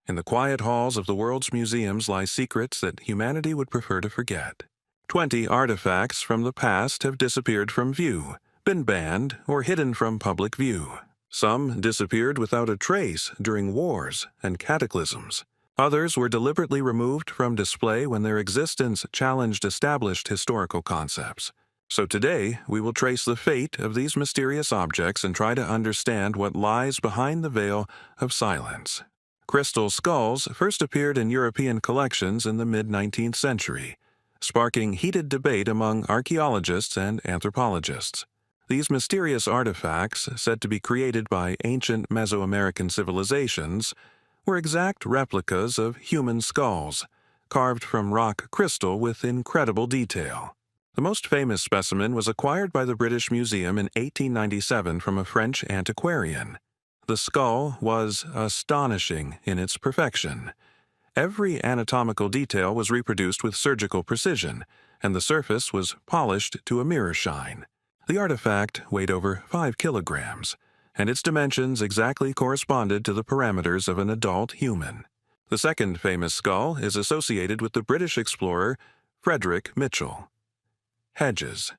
In the quiet halls of the world's museums lie secrets that humanity would prefer to forget. 20 artifacts from the past have disappeared from view, been banned, or hidden from public view. Some disappeared without a trace during wars and cataclysms. Others were deliberately removed from display when their existence challenged established historical concepts. So today, we will trace the fate of these mysterious objects and try to understand what lies behind the veil of silence. Crystal skulls first appeared in European collections in the mid-19th century, sparking heated debate among archaeologists and anthropologists. These mysterious artifacts, said to be created by ancient Mesoamerican civilizations, were exact replicas of human skulls, carved from rock crystal with incredible detail. The most famous specimen was acquired by the British Museum in 1897 from a French antiquarian. The skull was astonishing in its perfection. Every anatomical detail was reproduced with surgical precision, and the surface was polished to a mirror shine. The artifact weighed over 5 kilograms, and its dimensions exactly corresponded to the parameters of an adult human. The second famous skull is associated with the British explorer Frederick Mitchell. Hedges.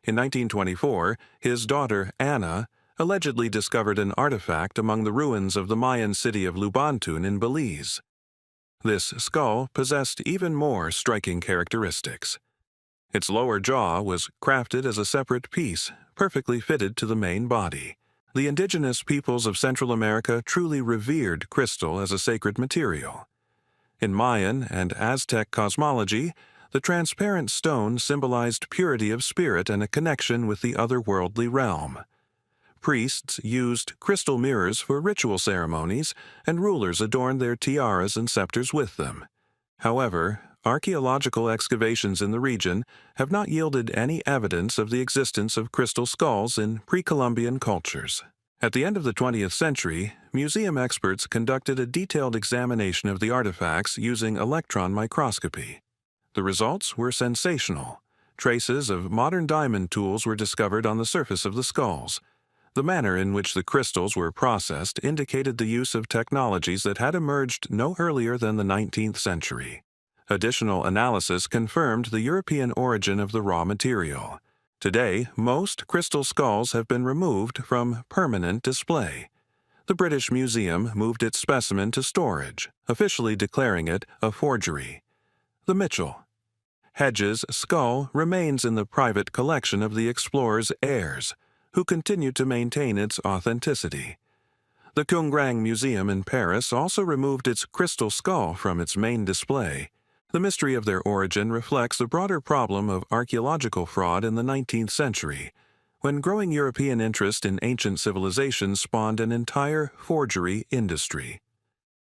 In 1924, his daughter Anna allegedly discovered an artifact among the ruins of the Mayan city of Lubantun in Belize. This skull possessed even more striking characteristics. Its lower jaw was crafted as a separate piece, perfectly fitted to the main body. The indigenous peoples of Central America truly revered crystal as a sacred material. In Mayan and Aztec cosmology, the transparent stone symbolized purity of spirit and a connection with the otherworldly realm. Priests used crystal mirrors for ritual ceremonies, and rulers adorned their tiaras and scepters with them. However, archaeological excavations in the region have not yielded any evidence of the existence of crystal skulls in pre-Columbian cultures. At the end of the 20th century, museum experts conducted a detailed examination of the artifacts using electron microscopy. The results were sensational. Traces of modern diamond tools were discovered on the surface of the skulls. The manner in which the crystals were processed indicated the use of technologies that had emerged no earlier than the 19th century. Additional analysis confirmed the European origin of the raw material. Today, most crystal skulls have been removed from permanent display. The British Museum moved its specimen to storage, officially declaring it a forgery. The Mitchell. Hedges' skull remains in the private collection of the explorer's heirs, who continue to maintain its authenticity. The Kungrang Museum in Paris also removed its crystal skull from its main display. The mystery of their origin reflects the broader problem of archaeological fraud in the 19th century, when growing European interest in ancient civilizations spawned an entire forgery industry.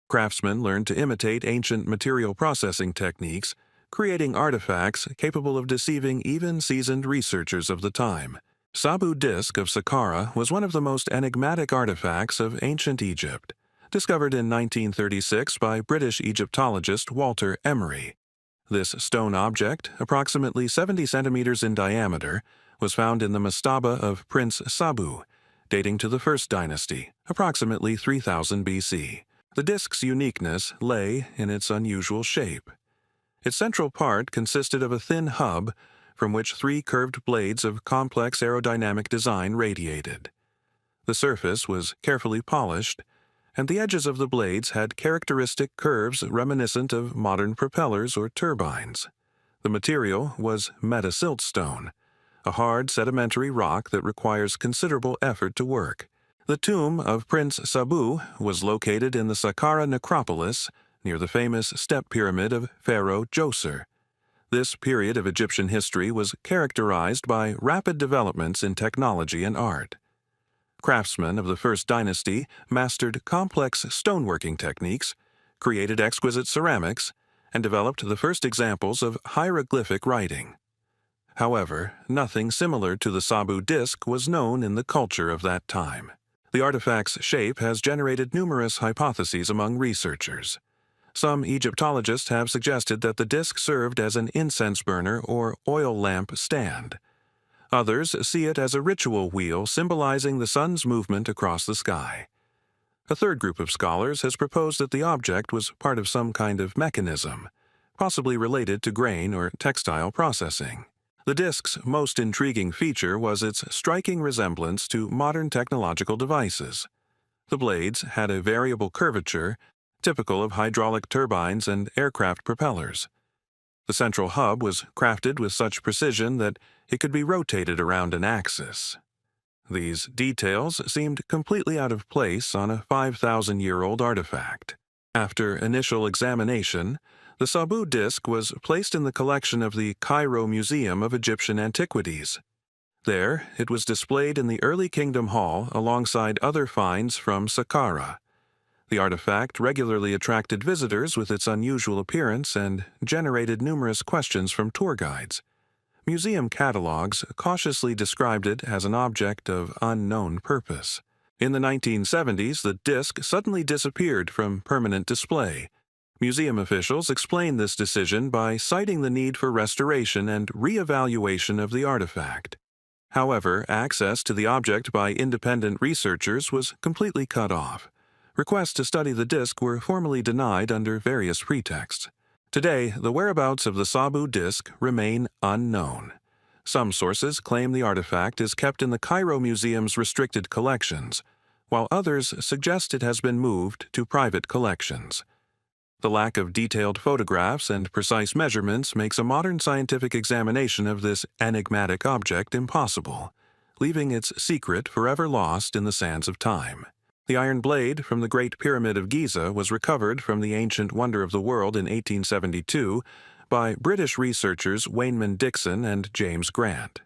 Craftsmen learned to imitate ancient material processing techniques, creating artifacts capable of deceiving even seasoned researchers of the time. Sabu disc of Saqqara was one of the most enigmatic artifacts of ancient Egypt, discovered in 1936 by British Egyptologist Walter Emery. This stone object, approximately 70 centimeters in diameter, was found in the mastaba of Prince Sabu, dating to the First Dynasty, approximately 3000 BC. The disc's uniqueness lay in its unusual shape. Its central part consisted of a thin hub from which 3 curved blades of complex aerodynamic design radiated. The surface was carefully polished, and the edges of the blades had characteristic curves reminiscent of modern propellers or turbines. The material was metasiltstone, a hard sedimentary rock that requires considerable effort to work. The tomb of Prince Sabu was located in the Saqqara necropolis near the famous step pyramid of Pharaoh Djoser. This period of Egyptian history was characterized by rapid developments in technology and art. Craftsmen of the First Dynasty mastered complex stoneworking techniques, created exquisite ceramics, and developed the first examples of hieroglyphic writing. However, nothing similar to the Sabu disc was known in the culture of that time. The artifact's shape has generated numerous hypotheses among researchers. Some Egyptologists have suggested that the disc served as an incense burner or oil lamp stand. Others see it as a ritual wheel symbolizing the sun's movement across the sky. A third group of scholars has proposed that the object was part of some kind of mechanism, possibly related to grain or textile processing. The disk's most intriguing feature was its striking resemblance to modern technological devices. The blades had a variable curvature, typical of hydraulic turbines and aircraft propellers. The central hub was crafted with such precision that it could be rotated around an axis. These details seemed completely out of place on a 5,000-year-old artifact. After initial examination, the Sabu disk was placed in the collection of the Cairo Museum of Egyptian Antiquities. There, it was displayed in the Early Kingdom Hall alongside other finds from Saqqara. The artifact regularly attracted visitors with its unusual appearance and generated numerous questions from tour guides. Museum catalogs cautiously described it as an object of unknown purpose. In the 1970s, the disk suddenly disappeared from permanent display. Museum officials explained this decision by citing the need for restoration and re-evaluation of the artifact. However, access to the object by independent researchers was completely cut off. Requests to study the disk were formally denied under various pretexts. Today, the whereabouts of the Sabu disk remain unknown. Some sources claim the artifact is kept in the Cairo Museum's restricted collections, while others suggest it has been moved to private collections. The lack of detailed photographs and precise measurements makes a modern scientific examination of this enigmatic object impossible, leaving its secret forever lost in the sands of time. The iron blade from the Great Pyramid of Giza was recovered from the ancient wonder of the world in 1872 by British researchers Wayneman Dixon and James Grant.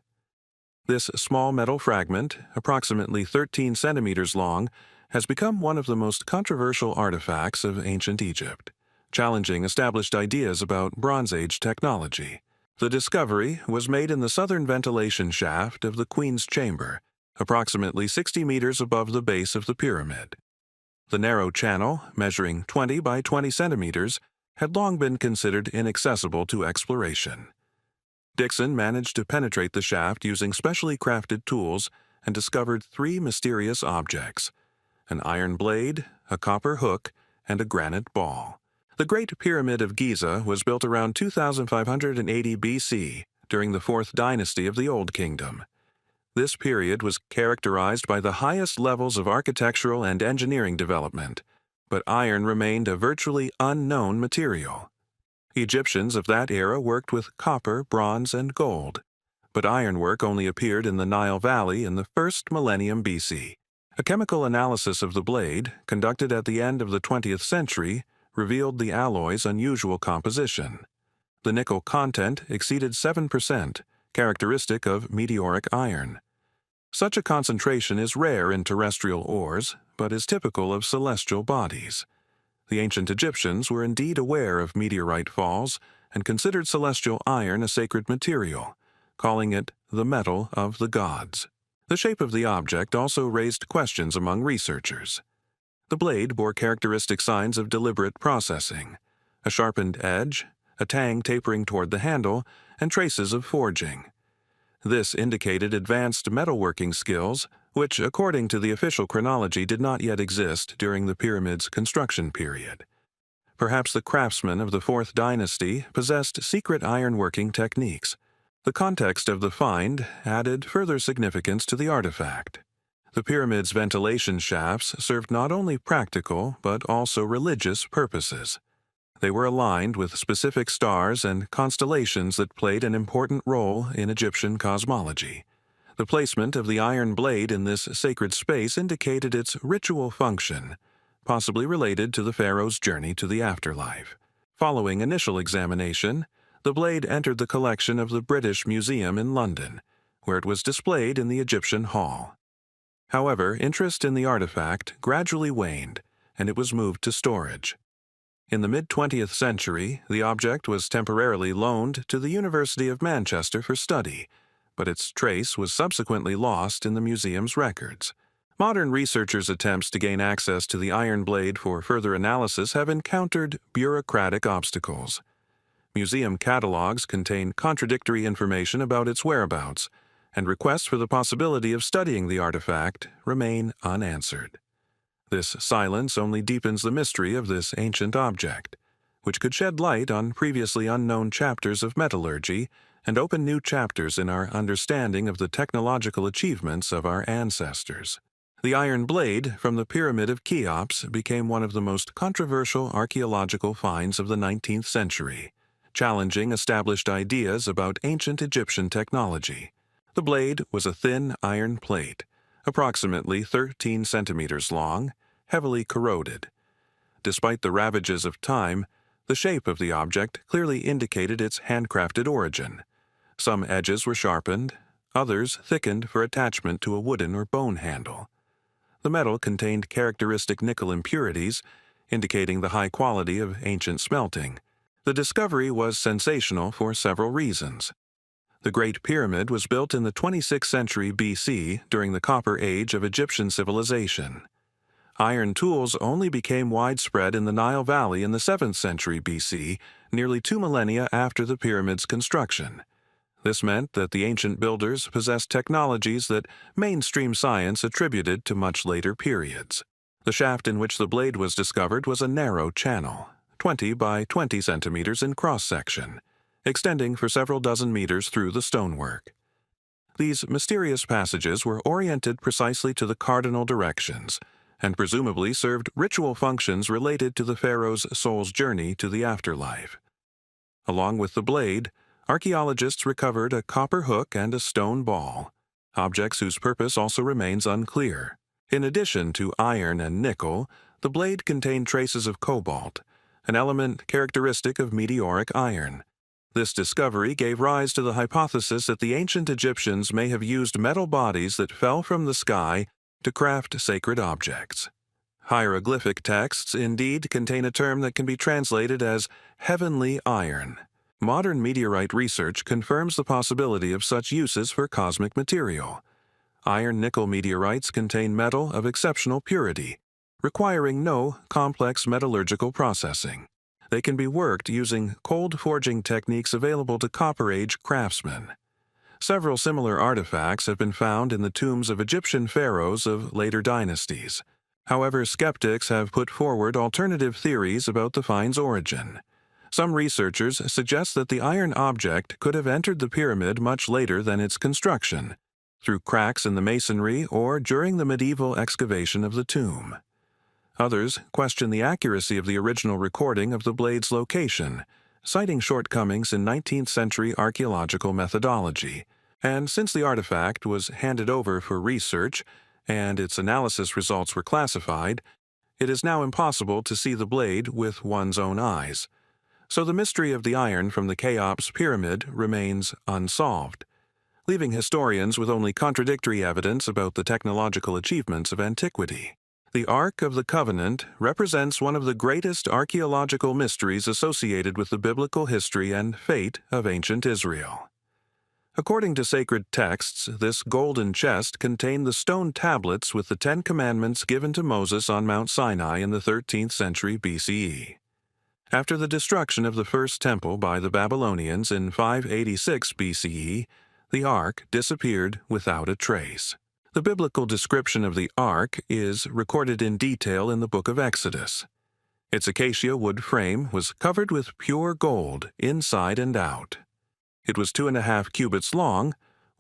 This small metal fragment, approximately 13 centimeters long, has become one of the most controversial artifacts of ancient Egypt, challenging established ideas about Bronze Age technology. The discovery was made in the southern ventilation shaft of the Queen's Chamber, approximately 60 meters above the base of the pyramid. The narrow channel, measuring 20 by 20 centimeters, had long been considered inaccessible to exploration. Dixon managed to penetrate the shaft using specially crafted tools and discovered three mysterious objects: an iron blade, a copper hook, and a granite ball. The Great Pyramid of Giza was built around 2580 BC during the 4th dynasty of the Old Kingdom. This period was characterized by the highest levels of architectural and engineering development, but iron remained a virtually unknown material. Egyptians of that era worked with copper, bronze, and gold, but ironwork only appeared in the Nile Valley in the 1st millennium BC. A chemical analysis of the blade, conducted at the end of the 20th century, revealed the alloy's unusual composition. The nickel content exceeded 7%, characteristic of meteoric iron. Such a concentration is rare in terrestrial ores, but is typical of celestial bodies. The ancient Egyptians were indeed aware of meteorite falls and considered celestial iron a sacred material, calling it the metal of the gods. The shape of the object also raised questions among researchers. The blade bore characteristic signs of deliberate processing: a sharpened edge, a tang tapering toward the handle, and traces of forging. This indicated advanced metalworking skills, which, according to the official chronology, did not yet exist during the pyramid's construction period. Perhaps the craftsmen of the 4th dynasty possessed secret ironworking techniques. The context of the find added further significance to the artifact. The pyramid's ventilation shafts served not only practical but also religious purposes. They were aligned with specific stars and constellations that played an important role in Egyptian cosmology. The placement of the iron blade in this sacred space indicated its ritual function, possibly related to the pharaoh's journey to the afterlife. Following initial examination, the blade entered the collection of the British Museum in London, where it was displayed in the Egyptian Hall. However, interest in the artifact gradually waned, and it was moved to storage. In the mid-20th century, the object was temporarily loaned to the University of Manchester for study, but its trace was subsequently lost in the museum's records. Modern researchers' attempts to gain access to the iron blade for further analysis have encountered bureaucratic obstacles. Museum catalogs contain contradictory information about its whereabouts, and requests for the possibility of studying the artifact remain unanswered. This silence only deepens the mystery of this ancient object, which could shed light on previously unknown chapters of metallurgy and open new chapters in our understanding of the technological achievements of our ancestors. The iron blade from the Pyramid of Cheops became one of the most controversial archaeological finds of the 19th century, challenging established ideas about ancient Egyptian technology. The blade was a thin iron plate, approximately 13 centimeters long, heavily corroded. Despite the ravages of time, the shape of the object clearly indicated its handcrafted origin. Some edges were sharpened, others thickened for attachment to a wooden or bone handle. The metal contained characteristic nickel impurities, indicating the high quality of ancient smelting. The discovery was sensational for several reasons. The Great Pyramid was built in the 26th century BC during the Copper Age of Egyptian civilization. Iron tools only became widespread in the Nile Valley in the 7th century BC, nearly 2 millennia after the pyramid's construction. This meant that the ancient builders possessed technologies that mainstream science attributed to much later periods. The shaft in which the blade was discovered was a narrow channel, 20 by 20 centimeters in cross-section, extending for several dozen meters through the stonework. These mysterious passages were oriented precisely to the cardinal directions, and presumably served ritual functions related to the pharaoh's soul's journey to the afterlife. Along with the blade, archaeologists recovered a copper hook and a stone ball, objects whose purpose also remains unclear. In addition to iron and nickel, the blade contained traces of cobalt, an element characteristic of meteoric iron. This discovery gave rise to the hypothesis that the ancient Egyptians may have used metal bodies that fell from the sky to craft sacred objects. Hieroglyphic texts indeed contain a term that can be translated as heavenly iron. Modern meteorite research confirms the possibility of such uses for cosmic material. Iron-nickel meteorites contain metal of exceptional purity, requiring no complex metallurgical processing. They can be worked using cold forging techniques available to Copper Age craftsmen. Several similar artifacts have been found in the tombs of Egyptian pharaohs of later dynasties. However, skeptics have put forward alternative theories about the find's origin. Some researchers suggest that the iron object could have entered the pyramid much later than its construction, through cracks in the masonry or during the medieval excavation of the tomb. Others question the accuracy of the original recording of the blade's location, citing shortcomings in 19th century archaeological methodology. And since the artifact was handed over for research and its analysis results were classified, it is now impossible to see the blade with one's own eyes. So the mystery of the iron from the Cheops pyramid remains unsolved, leaving historians with only contradictory evidence about the technological achievements of antiquity. The Ark of the Covenant represents one of the greatest archaeological mysteries associated with the biblical history and fate of ancient Israel. According to sacred texts, this golden chest contained the stone tablets with the 10 Commandments given to Moses on Mount Sinai in the 13th century BCE. After the destruction of the first temple by the Babylonians in 586 BCE, the Ark disappeared without a trace. The biblical description of the Ark is recorded in detail in the book of Exodus. Its acacia wood frame was covered with pure gold inside and out. It was 2.5 cubits long,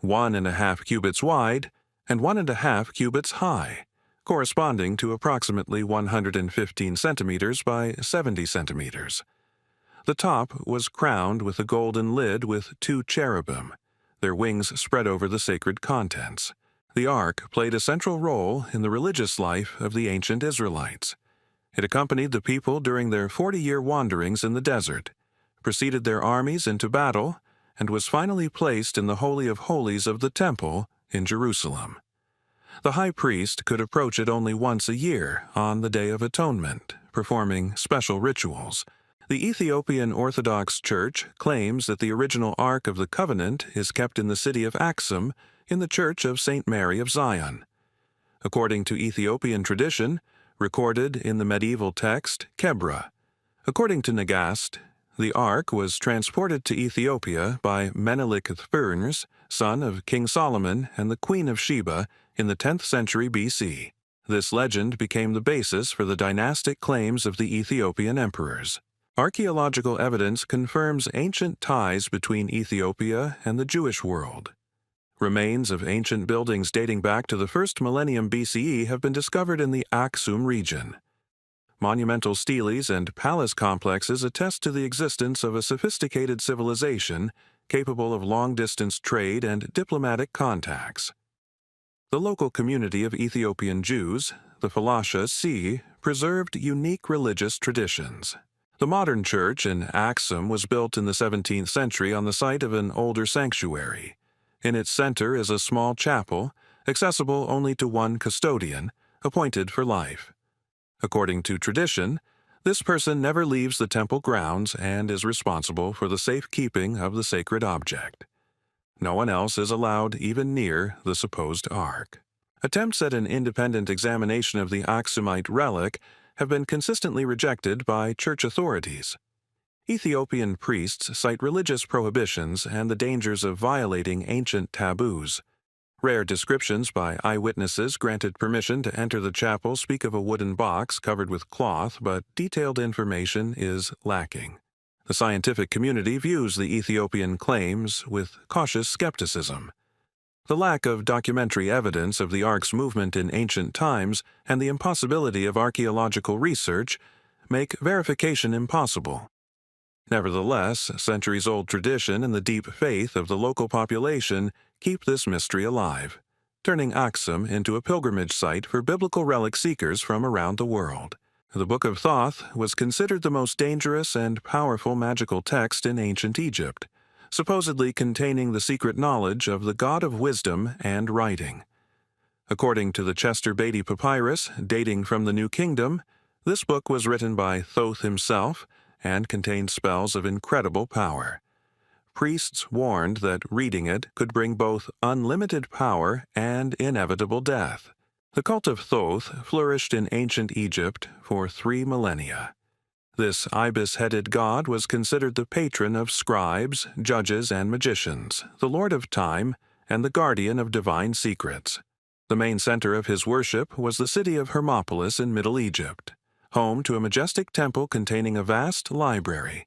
1.5 cubits wide, and 1.5 cubits high, corresponding to approximately 115 centimeters by 70 centimeters. The top was crowned with a golden lid with 2 cherubim, their wings spread over the sacred contents. The Ark played a central role in the religious life of the ancient Israelites. It accompanied the people during their 40-year wanderings in the desert, preceded their armies into battle, and was finally placed in the Holy of Holies of the Temple in Jerusalem. The high priest could approach it only once a year on the Day of Atonement, performing special rituals. The Ethiopian Orthodox Church claims that the original Ark of the Covenant is kept in the city of Axum in the Church of St. Mary of Zion. According to Ethiopian tradition, recorded in the medieval text Kebra. According to Nagast, the Ark was transported to Ethiopia by Menelik I, son of King Solomon and the Queen of Sheba, in the 10th century BC. This legend became the basis for the dynastic claims of the Ethiopian emperors. Archaeological evidence confirms ancient ties between Ethiopia and the Jewish world. Remains of ancient buildings dating back to the first millennium BCE have been discovered in the Aksum region. Monumental steles and palace complexes attest to the existence of a sophisticated civilization capable of long-distance trade and diplomatic contacts. The local community of Ethiopian Jews, the Falasha Sea, preserved unique religious traditions. The modern church in Aksum was built in the 17th century on the site of an older sanctuary. In its center is a small chapel, accessible only to one custodian, appointed for life. According to tradition, this person never leaves the temple grounds and is responsible for the safekeeping of the sacred object. No one else is allowed even near the supposed ark. Attempts at an independent examination of the Aksumite relic have been consistently rejected by church authorities. Ethiopian priests cite religious prohibitions and the dangers of violating ancient taboos. Rare descriptions by eyewitnesses granted permission to enter the chapel speak of a wooden box covered with cloth, but detailed information is lacking. The scientific community views the Ethiopian claims with cautious skepticism. The lack of documentary evidence of the ark's movement in ancient times and the impossibility of archaeological research make verification impossible. Nevertheless, centuries-old tradition and the deep faith of the local population keep this mystery alive, turning Aksum into a pilgrimage site for biblical relic seekers from around the world. The Book of Thoth was considered the most dangerous and powerful magical text in ancient Egypt, supposedly containing the secret knowledge of the god of wisdom and writing. According to the Chester Beatty Papyrus, dating from the New Kingdom, this book was written by Thoth himself and contained spells of incredible power. Priests warned that reading it could bring both unlimited power and inevitable death. The cult of Thoth flourished in ancient Egypt for 3 millennia. This ibis-headed god was considered the patron of scribes, judges, and magicians, the lord of time, and the guardian of divine secrets. The main center of his worship was the city of Hermopolis in Middle Egypt, home to a majestic temple containing a vast library.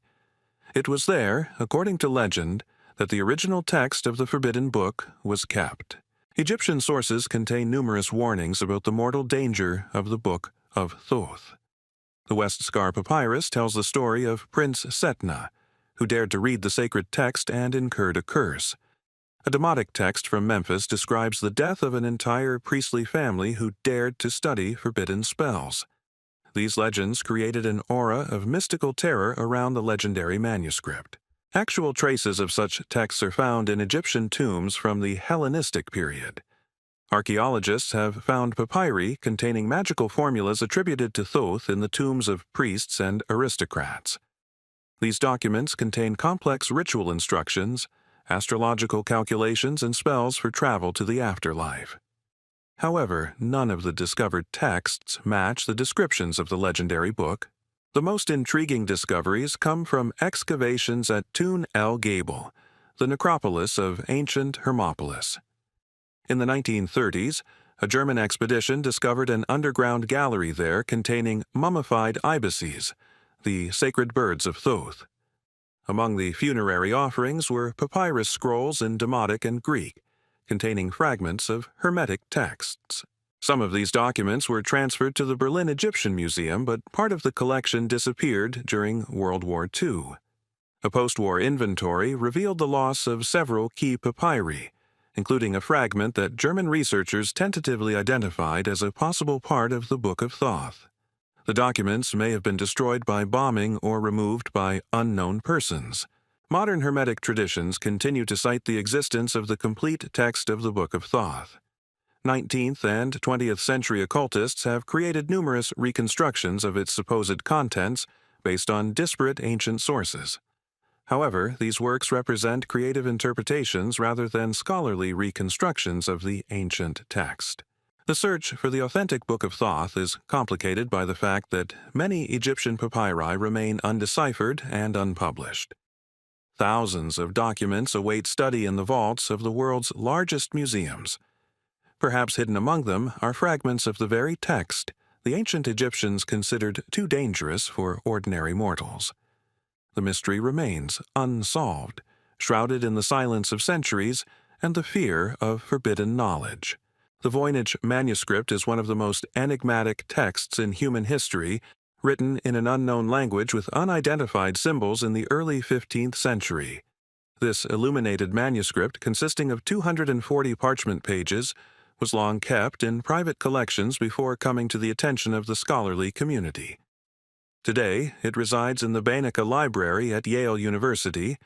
It was there, according to legend, that the original text of the Forbidden Book was kept. Egyptian sources contain numerous warnings about the mortal danger of the Book of Thoth. The West Scar Papyrus tells the story of Prince Setna, who dared to read the sacred text and incurred a curse. A demotic text from Memphis describes the death of an entire priestly family who dared to study forbidden spells. These legends created an aura of mystical terror around the legendary manuscript. Actual traces of such texts are found in Egyptian tombs from the Hellenistic period. Archaeologists have found papyri containing magical formulas attributed to Thoth in the tombs of priests and aristocrats. These documents contain complex ritual instructions, astrological calculations, and spells for travel to the afterlife. However, none of the discovered texts match the descriptions of the legendary book. The most intriguing discoveries come from excavations at Tun el Gabel, the necropolis of ancient Hermopolis. In the 1930s, a German expedition discovered an underground gallery there containing mummified ibises, the sacred birds of Thoth. Among the funerary offerings were papyrus scrolls in Demotic and Greek, containing fragments of Hermetic texts. Some of these documents were transferred to the Berlin Egyptian Museum, but part of the collection disappeared during World War II. A post-war inventory revealed the loss of several key papyri, including a fragment that German researchers tentatively identified as a possible part of the Book of Thoth. The documents may have been destroyed by bombing or removed by unknown persons. Modern Hermetic traditions continue to cite the existence of the complete text of the Book of Thoth. 19th and 20th century occultists have created numerous reconstructions of its supposed contents based on disparate ancient sources. However, these works represent creative interpretations rather than scholarly reconstructions of the ancient text. The search for the authentic Book of Thoth is complicated by the fact that many Egyptian papyri remain undeciphered and unpublished. Thousands of documents await study in the vaults of the world's largest museums. Perhaps hidden among them are fragments of the very text the ancient Egyptians considered too dangerous for ordinary mortals. The mystery remains unsolved, shrouded in the silence of centuries and the fear of forbidden knowledge. The Voynich manuscript is one of the most enigmatic texts in human history, written in an unknown language with unidentified symbols in the early 15th century. This illuminated manuscript, consisting of 240 parchment pages, was long kept in private collections before coming to the attention of the scholarly community. Today, it resides in the Bainica Library at Yale University,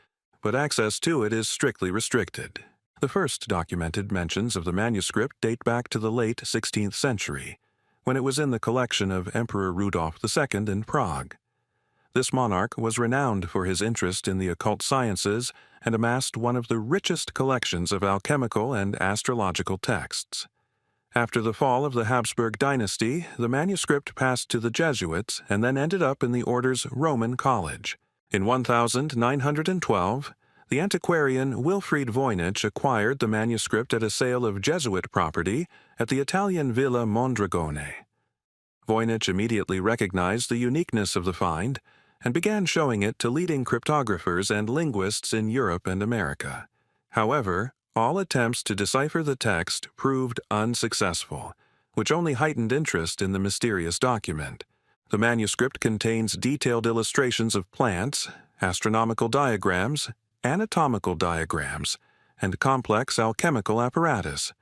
but access to it is strictly restricted. The first documented mentions of the manuscript date back to the late 16th century, when it was in the collection of Emperor Rudolf II in Prague. This monarch was renowned for his interest in the occult sciences and amassed one of the richest collections of alchemical and astrological texts. After the fall of the Habsburg dynasty, the manuscript passed to the Jesuits and then ended up in the order's Roman College. In 1912, the antiquarian Wilfried Voynich acquired the manuscript at a sale of Jesuit property at the Italian Villa Mondragone. Voynich immediately recognized the uniqueness of the find and began showing it to leading cryptographers and linguists in Europe and America. However, all attempts to decipher the text proved unsuccessful, which only heightened interest in the mysterious document. The manuscript contains detailed illustrations of plants, astronomical diagrams, anatomical diagrams, and complex alchemical apparatus.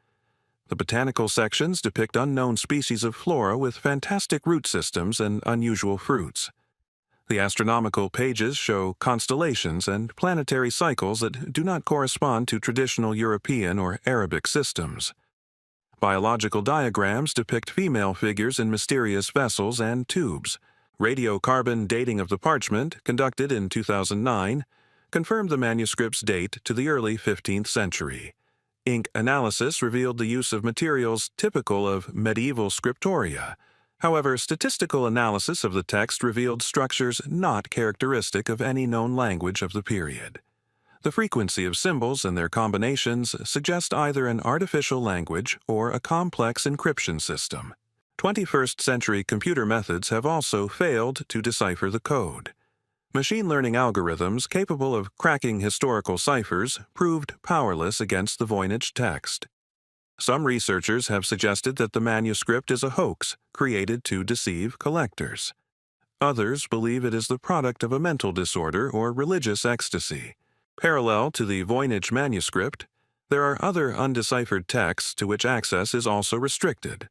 The botanical sections depict unknown species of flora with fantastic root systems and unusual fruits. The astronomical pages show constellations and planetary cycles that do not correspond to traditional European or Arabic systems. Biological diagrams depict female figures in mysterious vessels and tubes. Radiocarbon dating of the parchment, conducted in 2009, confirmed the manuscript's date to the early 15th century. Ink analysis revealed the use of materials typical of medieval scriptoria. However, statistical analysis of the text revealed structures not characteristic of any known language of the period. The frequency of symbols and their combinations suggest either an artificial language or a complex encryption system. 21st century computer methods have also failed to decipher the code. Machine learning algorithms capable of cracking historical ciphers proved powerless against the Voynich text. Some researchers have suggested that the manuscript is a hoax created to deceive collectors. Others believe it is the product of a mental disorder or religious ecstasy. Parallel to the Voynich manuscript, there are other undeciphered texts to which access is also restricted.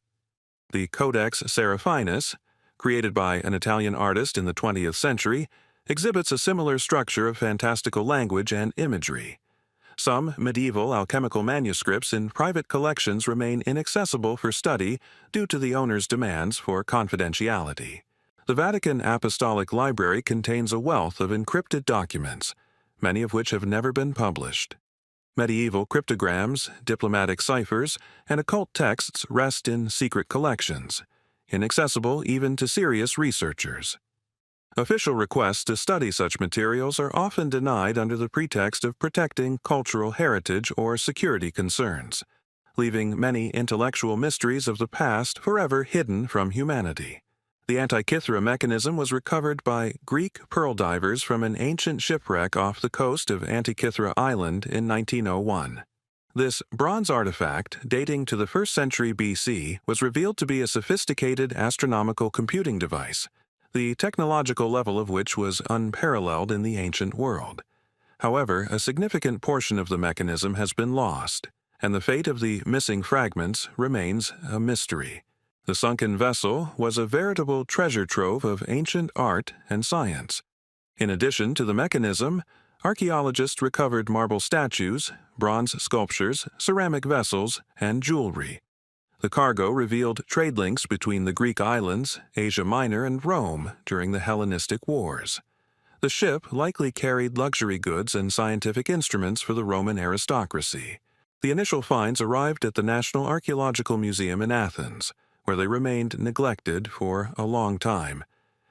The Codex Seraphinus, created by an Italian artist in the 20th century, exhibits a similar structure of fantastical language and imagery. Some medieval alchemical manuscripts in private collections remain inaccessible for study due to the owner's demands for confidentiality. The Vatican Apostolic Library contains a wealth of encrypted documents, many of which have never been published. Medieval cryptograms, diplomatic ciphers, and occult texts rest in secret collections, inaccessible even to serious researchers. Official requests to study such materials are often denied under the pretext of protecting cultural heritage or security concerns, leaving many intellectual mysteries of the past forever hidden from humanity. The Antikythera mechanism was recovered by Greek pearl divers from an ancient shipwreck off the coast of Antikythera Island in 1901. This bronze artifact, dating to the 1st century BC, was revealed to be a sophisticated astronomical computing device, the technological level of which was unparalleled in the ancient world. However, a significant portion of the mechanism has been lost, and the fate of the missing fragments remains a mystery. The sunken vessel was a veritable treasure trove of ancient art and science. In addition to the mechanism, archaeologists recovered marble statues, bronze sculptures, ceramic vessels, and jewelry. The cargo revealed trade links between the Greek islands, Asia Minor, and Rome during the Hellenistic Wars. The ship likely carried luxury goods and scientific instruments for the Roman aristocracy. The initial finds arrived at the National Archaeological Museum in Athens, where they remained neglected for a long time.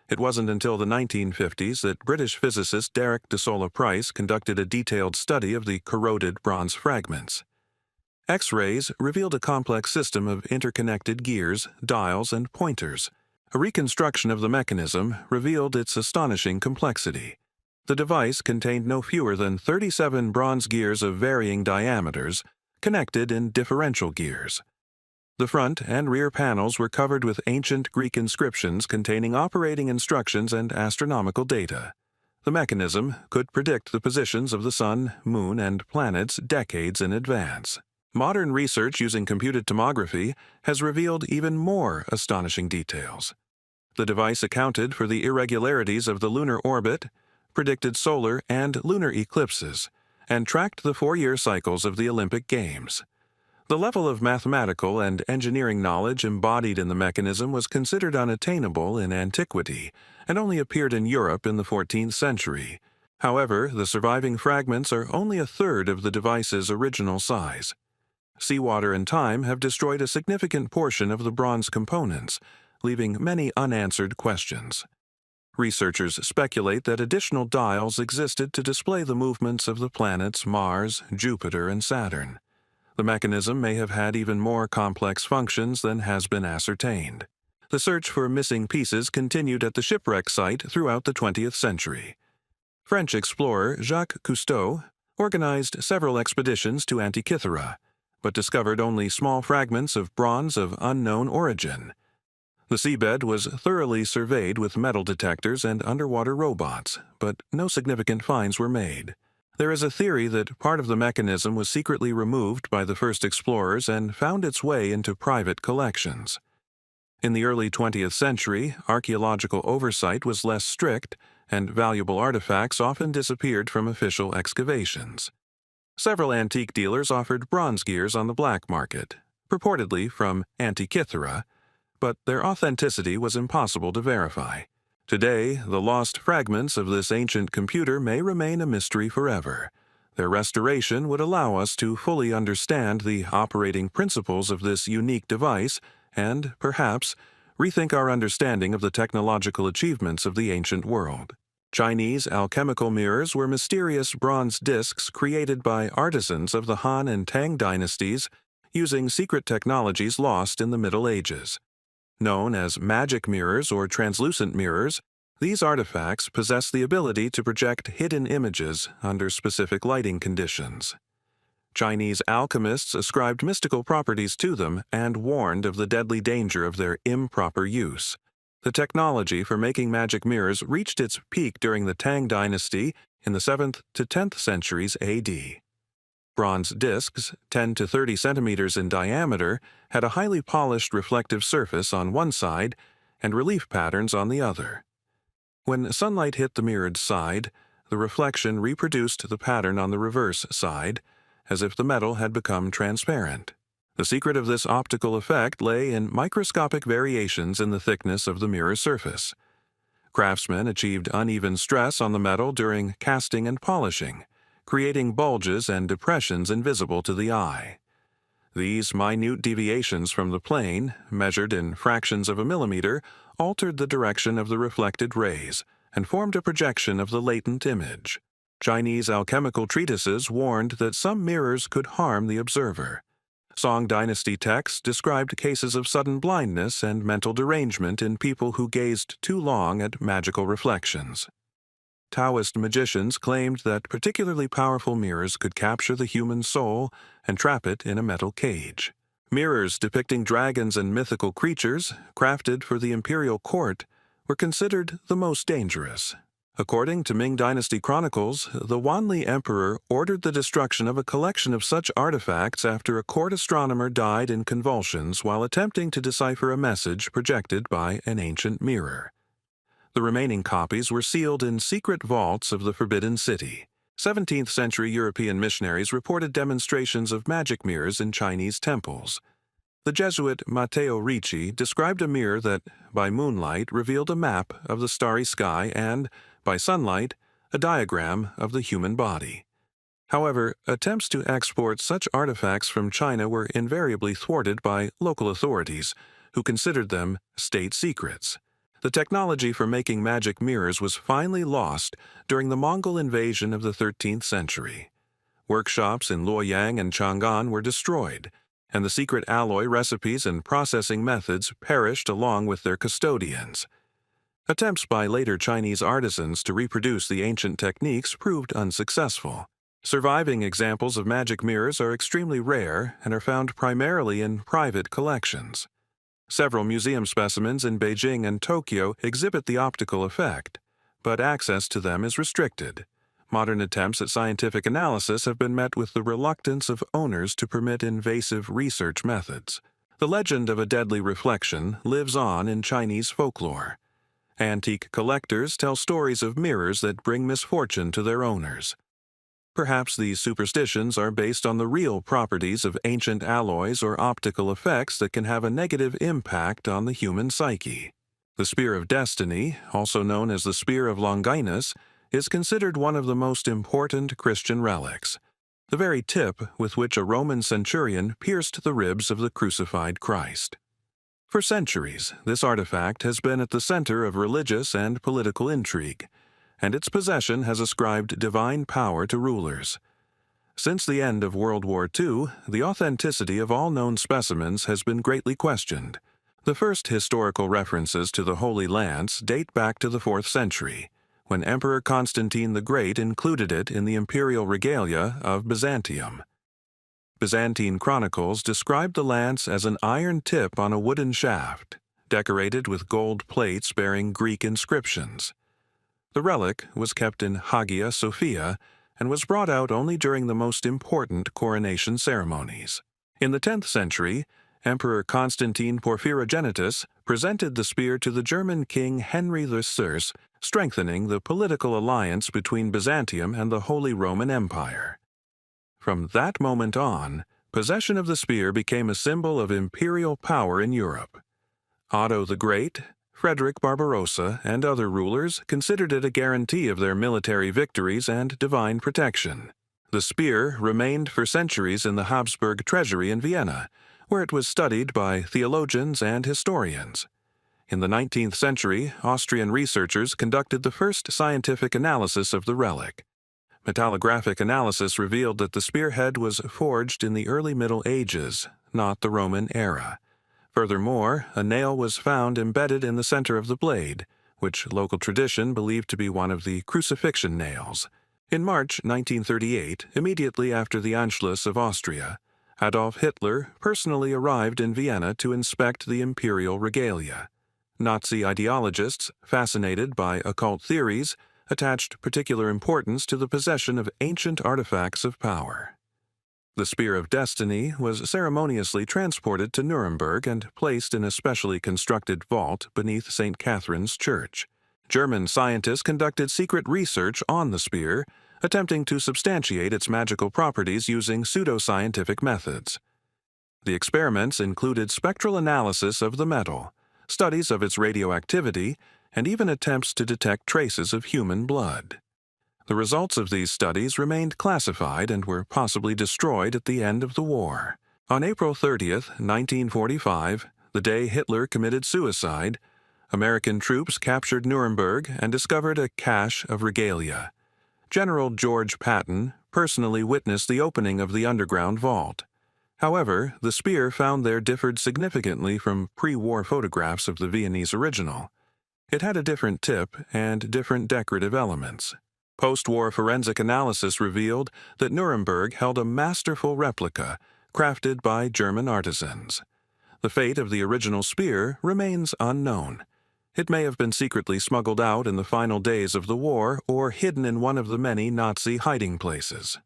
It wasn't until the 1950s that British physicist Derek de Solla Price conducted a detailed study of the corroded bronze fragments. X-rays revealed a complex system of interconnected gears, dials, and pointers. A reconstruction of the mechanism revealed its astonishing complexity. The device contained no fewer than 37 bronze gears of varying diameters, connected in differential gears. The front and rear panels were covered with ancient Greek inscriptions containing operating instructions and astronomical data. The mechanism could predict the positions of the sun, moon, and planets decades in advance. Modern research using computed tomography has revealed even more astonishing details. The device accounted for the irregularities of the lunar orbit, predicted solar and lunar eclipses, and tracked the 4-year cycles of the Olympic Games. The level of mathematical and engineering knowledge embodied in the mechanism was considered unattainable in antiquity and only appeared in Europe in the 14th century. However, the surviving fragments are only a third of the device's original size. Seawater and time have destroyed a significant portion of the bronze components, leaving many unanswered questions. Researchers speculate that additional dials existed to display the movements of the planets Mars, Jupiter, and Saturn. The mechanism may have had even more complex functions than has been ascertained. The search for missing pieces continued at the shipwreck site throughout the 20th century. French explorer Jacques Cousteau organized several expeditions to Antikythera, but discovered only small fragments of bronze of unknown origin. The seabed was thoroughly surveyed with metal detectors and underwater robots, but no significant finds were made. There is a theory that part of the mechanism was secretly removed by the first explorers and found its way into private collections. In the early 20th century, archaeological oversight was less strict, and valuable artifacts often disappeared from official excavations. Several antique dealers offered bronze gears on the black market, purportedly from Antikythera, but their authenticity was impossible to verify. Today, the lost fragments of this ancient computer may remain a mystery forever. Their restoration would allow us to fully understand the operating principles of this unique device and, perhaps, rethink our understanding of the technological achievements of the ancient world. Chinese alchemical mirrors were mysterious bronze discs created by artisans of the Han and Tang dynasties using secret technologies lost in the Middle Ages. Known as magic mirrors or translucent mirrors, these artifacts possess the ability to project hidden images under specific lighting conditions. Chinese alchemists ascribed mystical properties to them and warned of the deadly danger of their improper use. The technology for making magic mirrors reached its peak during the Tang dynasty in the 7th to 10th centuries AD. Bronze discs, 10 to 30 centimeters in diameter, had a highly polished reflective surface on one side and relief patterns on the other. When sunlight hit the mirrored side, the reflection reproduced the pattern on the reverse side, as if the metal had become transparent. The secret of this optical effect lay in microscopic variations in the thickness of the mirror surface. Craftsmen achieved uneven stress on the metal during casting and polishing, creating bulges and depressions invisible to the eye. These minute deviations from the plane, measured in fractions of a millimeter, altered the direction of the reflected rays and formed a projection of the latent image. Chinese alchemical treatises warned that some mirrors could harm the observer. Song dynasty texts described cases of sudden blindness and mental derangement in people who gazed too long at magical reflections. Taoist magicians claimed that particularly powerful mirrors could capture the human soul and trap it in a metal cage. Mirrors depicting dragons and mythical creatures, crafted for the imperial court, were considered the most dangerous. According to Ming Dynasty chronicles, the Wanli Emperor ordered the destruction of a collection of such artifacts after a court astronomer died in convulsions while attempting to decipher a message projected by an ancient mirror. The remaining copies were sealed in secret vaults of the Forbidden City. 17th-century European missionaries reported demonstrations of magic mirrors in Chinese temples. The Jesuit Matteo Ricci described a mirror that, by moonlight, revealed a map of the starry sky and, by sunlight, a diagram of the human body. However, attempts to export such artifacts from China were invariably thwarted by local authorities, who considered them state secrets. The technology for making magic mirrors was finally lost during the Mongol invasion of the 13th century. Workshops in Luoyang and Chang'an were destroyed, and the secret alloy recipes and processing methods perished along with their custodians. Attempts by later Chinese artisans to reproduce the ancient techniques proved unsuccessful. Surviving examples of magic mirrors are extremely rare and are found primarily in private collections. Several museum specimens in Beijing and Tokyo exhibit the optical effect, but access to them is restricted. Modern attempts at scientific analysis have been met with the reluctance of owners to permit invasive research methods. The legend of a deadly reflection lives on in Chinese folklore. Antique collectors tell stories of mirrors that bring misfortune to their owners. Perhaps these superstitions are based on the real properties of ancient alloys or optical effects that can have a negative impact on the human psyche. The Spear of Destiny, also known as the Spear of Longinus, is considered one of the most important Christian relics, the very tip with which a Roman centurion pierced the ribs of the crucified Christ. For centuries, this artifact has been at the center of religious and political intrigue, and its possession has ascribed divine power to rulers. Since the end of World War II, the authenticity of all known specimens has been greatly questioned. The first historical references to the Holy Lance date back to the 4th century, when Emperor Constantine the Great included it in the imperial regalia of Byzantium. Byzantine chronicles described the lance as an iron tip on a wooden shaft, decorated with gold plates bearing Greek inscriptions. The relic was kept in Hagia Sophia and was brought out only during the most important coronation ceremonies. In the 10th century, Emperor Constantine Porphyrogenitus presented the spear to the German king Henry VI, strengthening the political alliance between Byzantium and the Holy Roman Empire. From that moment on, possession of the spear became a symbol of imperial power in Europe. Otto the Great, Frederick Barbarossa, and other rulers considered it a guarantee of their military victories and divine protection. The spear remained for centuries in the Habsburg treasury in Vienna, where it was studied by theologians and historians. In the 19th century, Austrian researchers conducted the first scientific analysis of the relic. Metallographic analysis revealed that the spearhead was forged in the early Middle Ages, not the Roman era. Furthermore, a nail was found embedded in the center of the blade, which local tradition believed to be one of the crucifixion nails. In March 1938, immediately after the Anschluss of Austria, Adolf Hitler personally arrived in Vienna to inspect the imperial regalia. Nazi ideologists, fascinated by occult theories, attached particular importance to the possession of ancient artifacts of power. The Spear of Destiny was ceremoniously transported to Nuremberg and placed in a specially constructed vault beneath St. Catherine's Church. German scientists conducted secret research on the spear, attempting to substantiate its magical properties using pseudoscientific methods. The experiments included spectral analysis of the metal, studies of its radioactivity, and even attempts to detect traces of human blood. The results of these studies remained classified and were possibly destroyed at the end of the war. On April 30, 1945, the day Hitler committed suicide, American troops captured Nuremberg and discovered a cache of regalia. General George Patton personally witnessed the opening of the underground vault. However, the spear found there differed significantly from pre-war photographs of the Viennese original. It had a different tip and different decorative elements. Post-war forensic analysis revealed that Nuremberg held a masterful replica crafted by German artisans. The fate of the original spear remains unknown. It may have been secretly smuggled out in the final days of the war or hidden in one of the many Nazi hiding places.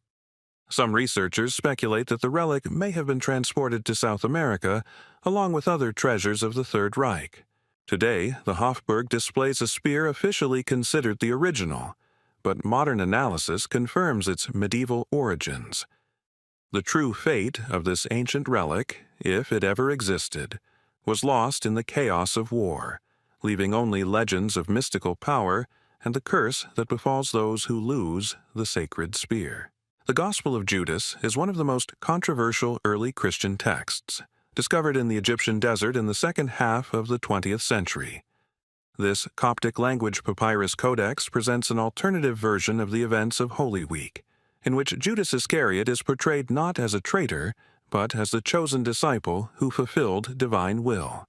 Some researchers speculate that the relic may have been transported to South America along with other treasures of the Third Reich. Today, the Hofburg displays a spear officially considered the original, but modern analysis confirms its medieval origins. The true fate of this ancient relic, if it ever existed, was lost in the chaos of war, leaving only legends of mystical power and the curse that befalls those who lose the sacred spear. The Gospel of Judas is one of the most controversial early Christian texts, discovered in the Egyptian desert in the second half of the 20th century. This Coptic language papyrus codex presents an alternative version of the events of Holy Week, in which Judas Iscariot is portrayed not as a traitor, but as the chosen disciple who fulfilled divine will.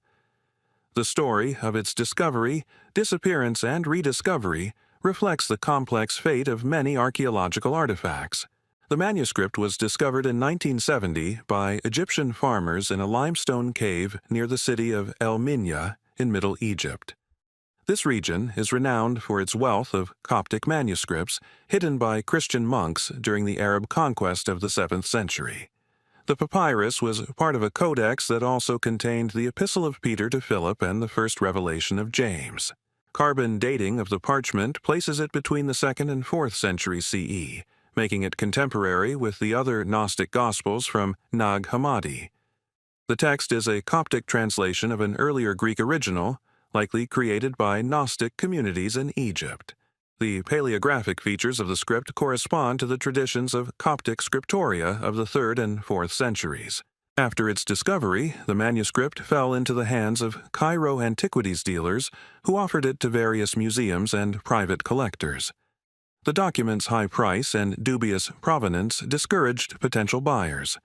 The story of its discovery, disappearance, and rediscovery reflects the complex fate of many archaeological artifacts. The manuscript was discovered in 1970 by Egyptian farmers in a limestone cave near the city of El Minya in Middle Egypt. This region is renowned for its wealth of Coptic manuscripts hidden by Christian monks during the Arab conquest of the 7th century. The papyrus was part of a codex that also contained the Epistle of Peter to Philip and the first revelation of James. Carbon dating of the parchment places it between the 2nd and 4th century CE, making it contemporary with the other Gnostic Gospels from Nag Hammadi. The text is a Coptic translation of an earlier Greek original, likely created by Gnostic communities in Egypt. The paleographic features of the script correspond to the traditions of Coptic scriptoria of the 3rd and 4th centuries. After its discovery, the manuscript fell into the hands of Cairo antiquities dealers who offered it to various museums and private collectors. The document's high price and dubious provenance discouraged potential buyers.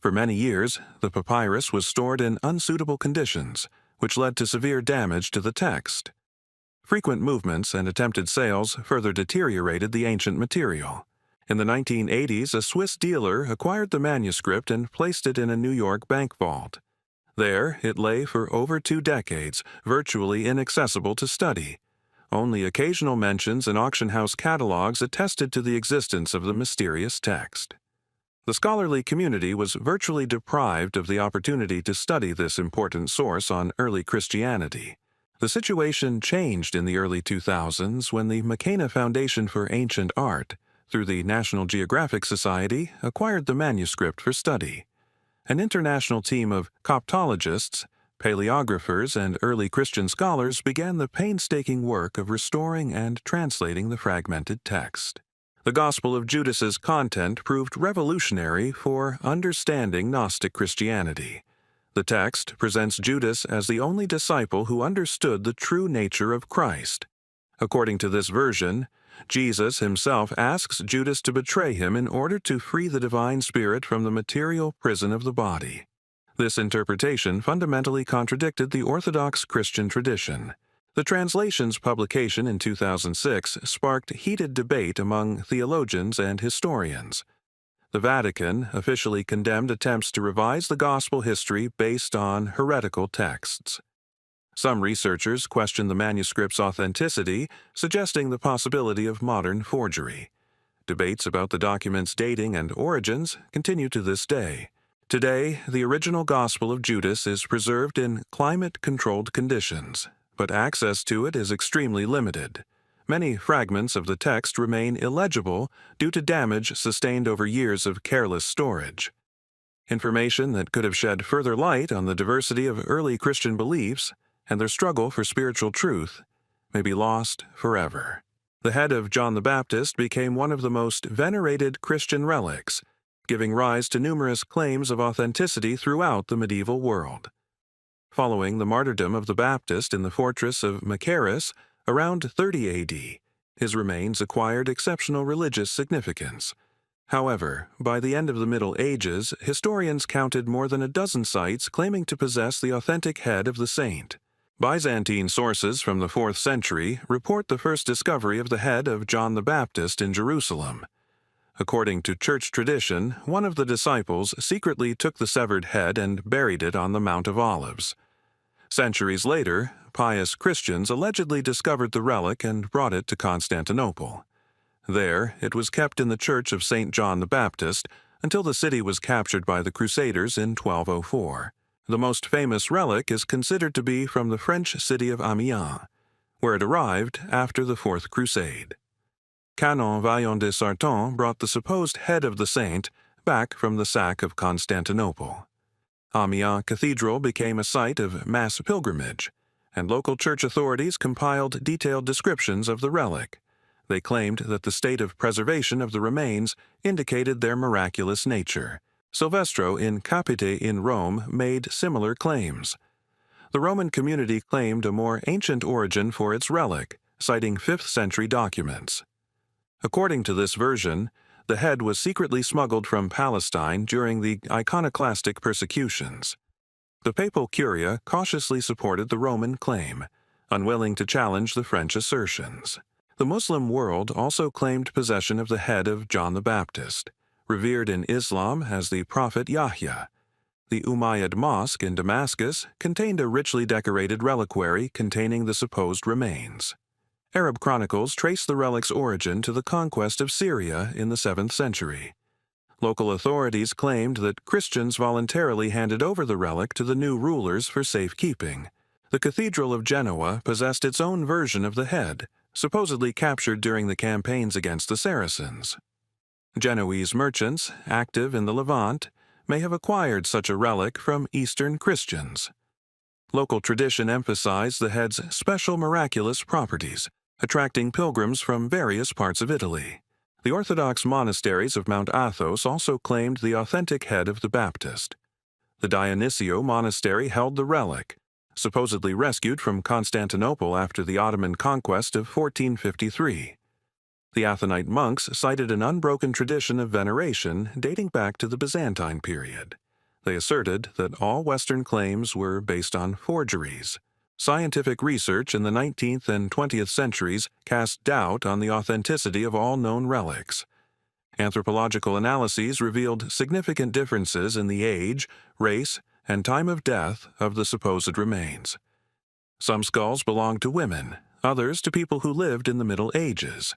For many years, the papyrus was stored in unsuitable conditions, which led to severe damage to the text. Frequent movements and attempted sales further deteriorated the ancient material. In the 1980s, a Swiss dealer acquired the manuscript and placed it in a New York bank vault. There, it lay for over 2 decades, virtually inaccessible to study. Only occasional mentions in auction house catalogs attested to the existence of the mysterious text. The scholarly community was virtually deprived of the opportunity to study this important source on early Christianity. The situation changed in the early 2000s when the McKenna Foundation for Ancient Art, through the National Geographic Society, acquired the manuscript for study. An international team of Coptologists, paleographers, and early Christian scholars began the painstaking work of restoring and translating the fragmented text. The Gospel of Judas's content proved revolutionary for understanding Gnostic Christianity. The text presents Judas as the only disciple who understood the true nature of Christ. According to this version, Jesus himself asks Judas to betray him in order to free the divine spirit from the material prison of the body. This interpretation fundamentally contradicted the Orthodox Christian tradition. The translation's publication in 2006 sparked heated debate among theologians and historians. The Vatican officially condemned attempts to revise the gospel history based on heretical texts. Some researchers questioned the manuscript's authenticity, suggesting the possibility of modern forgery. Debates about the document's dating and origins continue to this day. Today, the original Gospel of Judas is preserved in climate-controlled conditions, but access to it is extremely limited. Many fragments of the text remain illegible due to damage sustained over years of careless storage. Information that could have shed further light on the diversity of early Christian beliefs and their struggle for spiritual truth may be lost forever. The head of John the Baptist became one of the most venerated Christian relics, giving rise to numerous claims of authenticity throughout the medieval world. Following the martyrdom of the Baptist in the fortress of Machaerus around 30 AD, his remains acquired exceptional religious significance. However, by the end of the Middle Ages, historians counted more than a dozen sites claiming to possess the authentic head of the saint. Byzantine sources from the 4th century report the first discovery of the head of John the Baptist in Jerusalem. According to church tradition, one of the disciples secretly took the severed head and buried it on the Mount of Olives. Centuries later, pious Christians allegedly discovered the relic and brought it to Constantinople. There, it was kept in the Church of St. John the Baptist until the city was captured by the Crusaders in 1204. The most famous relic is considered to be from the French city of Amiens, where it arrived after the Fourth Crusade. Canon Vaillant de Sarton brought the supposed head of the saint back from the sack of Constantinople. Amiens Cathedral became a site of mass pilgrimage, and local church authorities compiled detailed descriptions of the relic. They claimed that the state of preservation of the remains indicated their miraculous nature. Silvestro in Capite in Rome made similar claims. The Roman community claimed a more ancient origin for its relic, citing 5th century documents. According to this version, The head was secretly smuggled from Palestine during the iconoclastic persecutions. The papal curia cautiously supported the Roman claim, unwilling to challenge the French assertions. The Muslim world also claimed possession of the head of John the Baptist, revered in Islam as the prophet Yahya. The Umayyad Mosque in Damascus contained a richly decorated reliquary containing the supposed remains. Arab chronicles trace the relic's origin to the conquest of Syria in the 7th century. Local authorities claimed that Christians voluntarily handed over the relic to the new rulers for safekeeping. The Cathedral of Genoa possessed its own version of the head, supposedly captured during the campaigns against the Saracens. Genoese merchants, active in the Levant, may have acquired such a relic from Eastern Christians. Local tradition emphasized the head's special miraculous properties, attracting pilgrims from various parts of Italy. The Orthodox monasteries of Mount Athos also claimed the authentic head of the Baptist. The Dionisio monastery held the relic, supposedly rescued from Constantinople after the Ottoman conquest of 1453. The Athonite monks cited an unbroken tradition of veneration dating back to the Byzantine period. They asserted that all Western claims were based on forgeries. Scientific research in the 19th and 20th centuries cast doubt on the authenticity of all known relics. Anthropological analyses revealed significant differences in the age, race, and time of death of the supposed remains. Some skulls belonged to women, others to people who lived in the Middle Ages.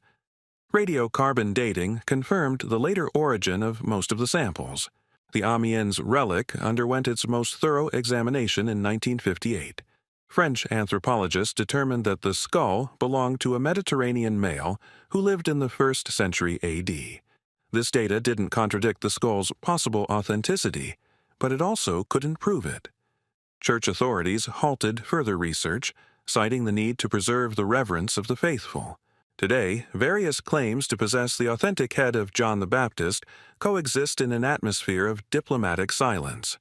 Radiocarbon dating confirmed the later origin of most of the samples. The Amiens relic underwent its most thorough examination in 1958. French anthropologists determined that the skull belonged to a Mediterranean male who lived in the 1st century AD. This data didn't contradict the skull's possible authenticity, but it also couldn't prove it. Church authorities halted further research, citing the need to preserve the reverence of the faithful. Today, various claims to possess the authentic head of John the Baptist coexist in an atmosphere of diplomatic silence.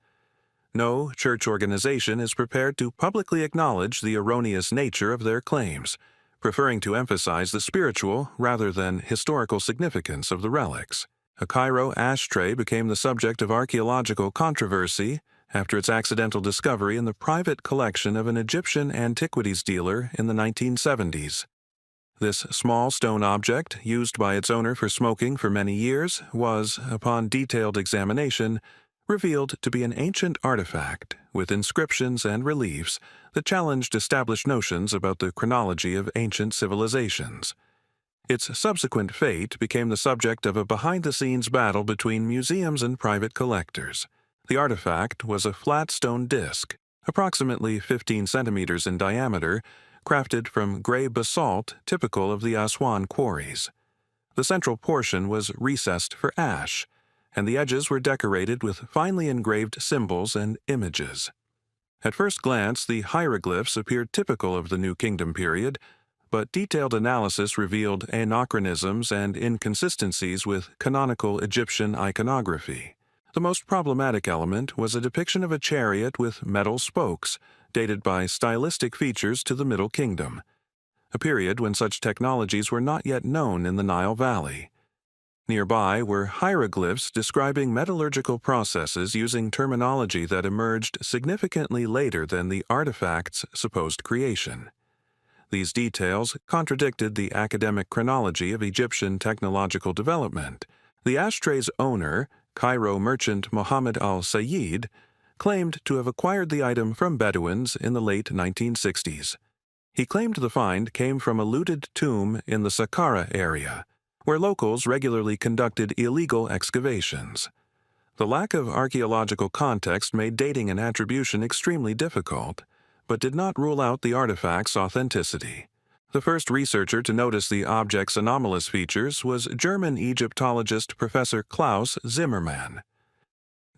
No church organization is prepared to publicly acknowledge the erroneous nature of their claims, preferring to emphasize the spiritual rather than historical significance of the relics. A Cairo ashtray became the subject of archaeological controversy after its accidental discovery in the private collection of an Egyptian antiquities dealer in the 1970s. This small stone object, used by its owner for smoking for many years, was, upon detailed examination, revealed to be an ancient artifact with inscriptions and reliefs that challenged established notions about the chronology of ancient civilizations. Its subsequent fate became the subject of a behind-the-scenes battle between museums and private collectors. The artifact was a flat stone disc, approximately 15 centimeters in diameter, crafted from gray basalt typical of the Aswan quarries. The central portion was recessed for ash, and the edges were decorated with finely engraved symbols and images. At first glance, the hieroglyphs appeared typical of the New Kingdom period, but detailed analysis revealed anachronisms and inconsistencies with canonical Egyptian iconography. The most problematic element was a depiction of a chariot with metal spokes, dated by stylistic features to the Middle Kingdom, a period when such technologies were not yet known in the Nile Valley. Nearby were hieroglyphs describing metallurgical processes using terminology that emerged significantly later than the artifact's supposed creation. These details contradicted the academic chronology of Egyptian technological development. The ashtray's owner, Cairo merchant Mohammed al-Sayyid, claimed to have acquired the item from Bedouins in the late 1960s. He claimed the find came from a looted tomb in the Saqqara area, where locals regularly conducted illegal excavations. The lack of archaeological context made dating and attribution extremely difficult, but did not rule out the artifact's authenticity. The first researcher to notice the object's anomalous features was German Egyptologist Professor Klaus Zimmermann.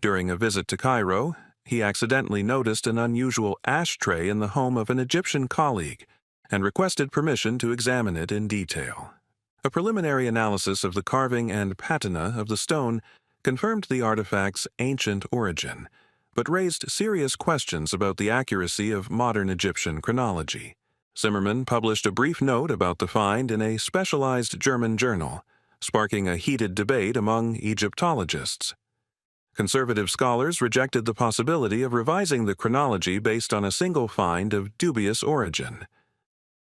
During a visit to Cairo, he accidentally noticed an unusual ashtray in the home of an Egyptian colleague and requested permission to examine it in detail. A preliminary analysis of the carving and patina of the stone confirmed the artifact's ancient origin, but raised serious questions about the accuracy of modern Egyptian chronology. Zimmermann published a brief note about the find in a specialized German journal, sparking a heated debate among Egyptologists. Conservative scholars rejected the possibility of revising the chronology based on a single find of dubious origin.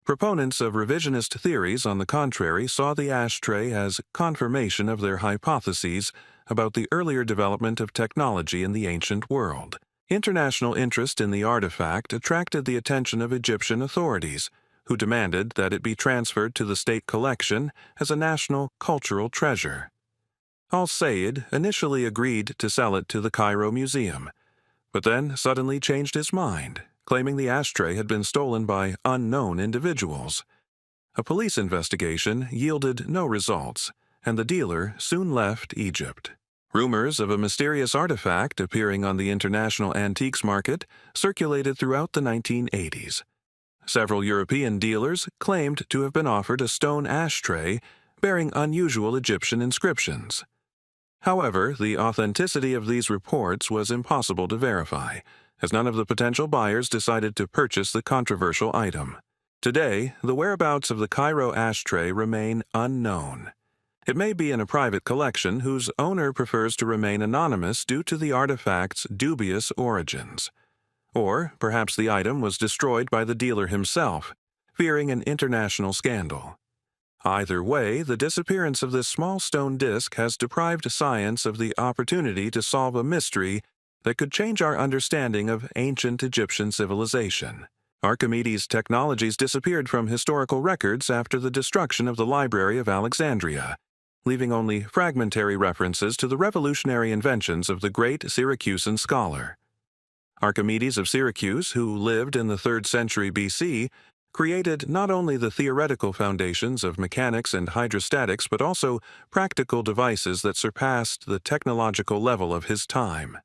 Proponents of revisionist theories, on the contrary, saw the ashtray as confirmation of their hypotheses about the earlier development of technology in the ancient world. International interest in the artifact attracted the attention of Egyptian authorities, who demanded that it be transferred to the state collection as a national cultural treasure. Al-Sayed initially agreed to sell it to the Cairo Museum, but then suddenly changed his mind, claiming the ashtray had been stolen by unknown individuals. A police investigation yielded no results, and the dealer soon left Egypt. Rumors of a mysterious artifact appearing on the international antiques market circulated throughout the 1980s. Several European dealers claimed to have been offered a stone ashtray bearing unusual Egyptian inscriptions. However, the authenticity of these reports was impossible to verify, as none of the potential buyers decided to purchase the controversial item. Today, the whereabouts of the Cairo ashtray remain unknown. It may be in a private collection whose owner prefers to remain anonymous due to the artifact's dubious origins. Or perhaps the item was destroyed by the dealer himself, fearing an international scandal. Either way, the disappearance of this small stone disc has deprived science of the opportunity to solve a mystery that could change our understanding of ancient Egyptian civilization. Archimedes' technologies disappeared from historical records after the destruction of the Library of Alexandria, leaving only fragmentary references to the revolutionary inventions of the great Syracusan scholar. Archimedes of Syracuse, who lived in the 3rd century BC, created not only the theoretical foundations of mechanics and hydrostatics but also practical devices that surpassed the technological level of his time.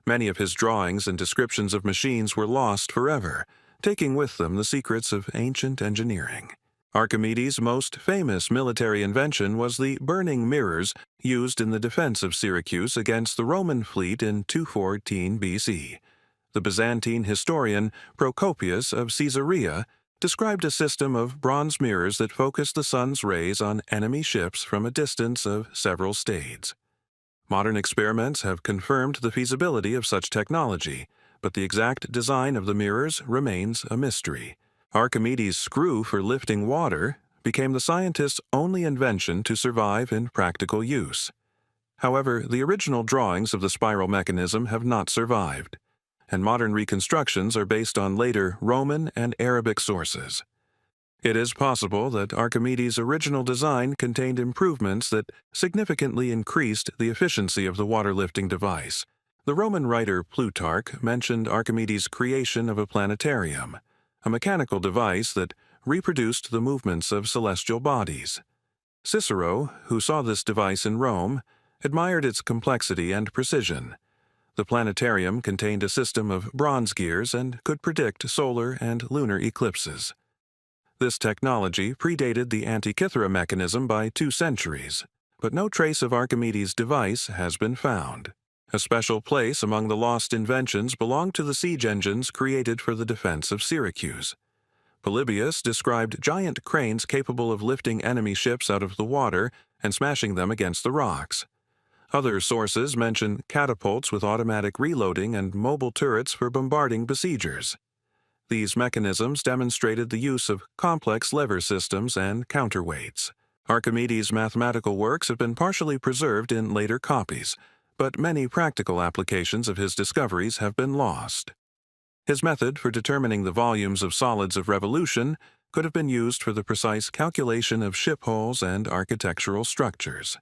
Many of his drawings and descriptions of machines were lost forever, taking with them the secrets of ancient engineering. Archimedes' most famous military invention was the burning mirrors used in the defense of Syracuse against the Roman fleet in 214 BC. The Byzantine historian Procopius of Caesarea described a system of bronze mirrors that focused the sun's rays on enemy ships from a distance of several stades. Modern experiments have confirmed the feasibility of such technology, but the exact design of the mirrors remains a mystery. Archimedes' screw for lifting water became the scientist's only invention to survive in practical use. However, the original drawings of the spiral mechanism have not survived, and modern reconstructions are based on later Roman and Arabic sources. It is possible that Archimedes' original design contained improvements that significantly increased the efficiency of the water-lifting device. The Roman writer Plutarch mentioned Archimedes' creation of a planetarium, a mechanical device that reproduced the movements of celestial bodies. Cicero, who saw this device in Rome, admired its complexity and precision. The planetarium contained a system of bronze gears and could predict solar and lunar eclipses. This technology predated the Antikythera mechanism by 2 centuries, but no trace of Archimedes' device has been found. A special place among the lost inventions belonged to the siege engines created for the defense of Syracuse. Polybius described giant cranes capable of lifting enemy ships out of the water and smashing them against the rocks. Other sources mention catapults with automatic reloading and mobile turrets for bombarding besiegers. These mechanisms demonstrated the use of complex lever systems and counterweights. Archimedes' mathematical works have been partially preserved in later copies, but many practical applications of his discoveries have been lost. His method for determining the volumes of solids of revolution could have been used for the precise calculation of ship hulls and architectural structures.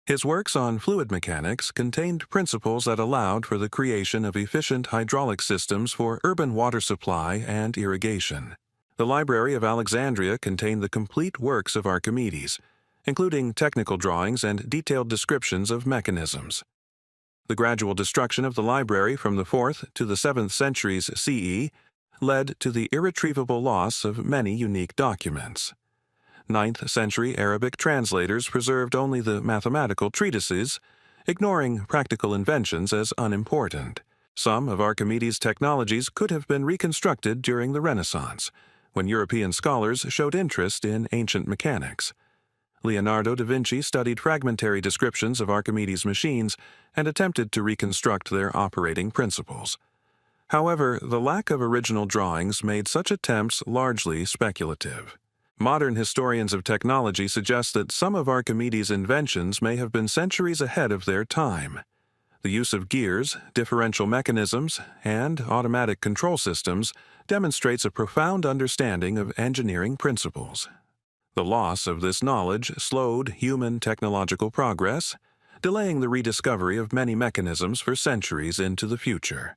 His works on fluid mechanics contained principles that allowed for the creation of efficient hydraulic systems for urban water supply and irrigation. The Library of Alexandria contained the complete works of Archimedes, including technical drawings and detailed descriptions of mechanisms. The gradual destruction of the library from the 4th to the 7th centuries CE led to the irretrievable loss of many unique documents. 9th century Arabic translators preserved only the mathematical treatises, ignoring practical inventions as unimportant. Some of Archimedes' technologies could have been reconstructed during the Renaissance, when European scholars showed interest in ancient mechanics. Leonardo da Vinci studied fragmentary descriptions of Archimedes' machines and attempted to reconstruct their operating principles. However, the lack of original drawings made such attempts largely speculative. Modern historians of technology suggest that some of Archimedes' inventions may have been centuries ahead of their time. The use of gears, differential mechanisms, and automatic control systems demonstrates a profound understanding of engineering principles. The loss of this knowledge slowed human technological progress, delaying the rediscovery of many mechanisms for centuries into the future.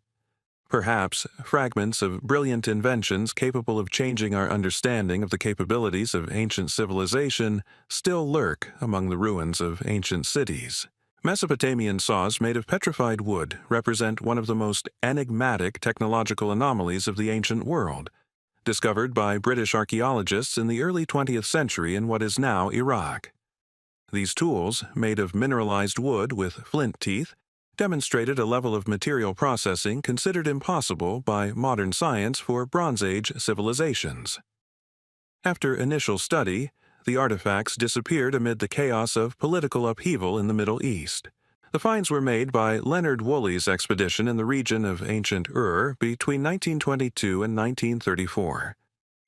Perhaps fragments of brilliant inventions capable of changing our understanding of the capabilities of ancient civilization still lurk among the ruins of ancient cities. Mesopotamian saws made of petrified wood represent one of the most enigmatic technological anomalies of the ancient world, discovered by British archaeologists in the early 20th century in what is now Iraq. These tools, made of mineralized wood with flint teeth, demonstrated a level of material processing considered impossible by modern science for Bronze Age civilizations. After initial study, the artifacts disappeared amid the chaos of political upheaval in the Middle East. The finds were made by Leonard Woolley's expedition in the region of ancient Ur between 1922 and 1934.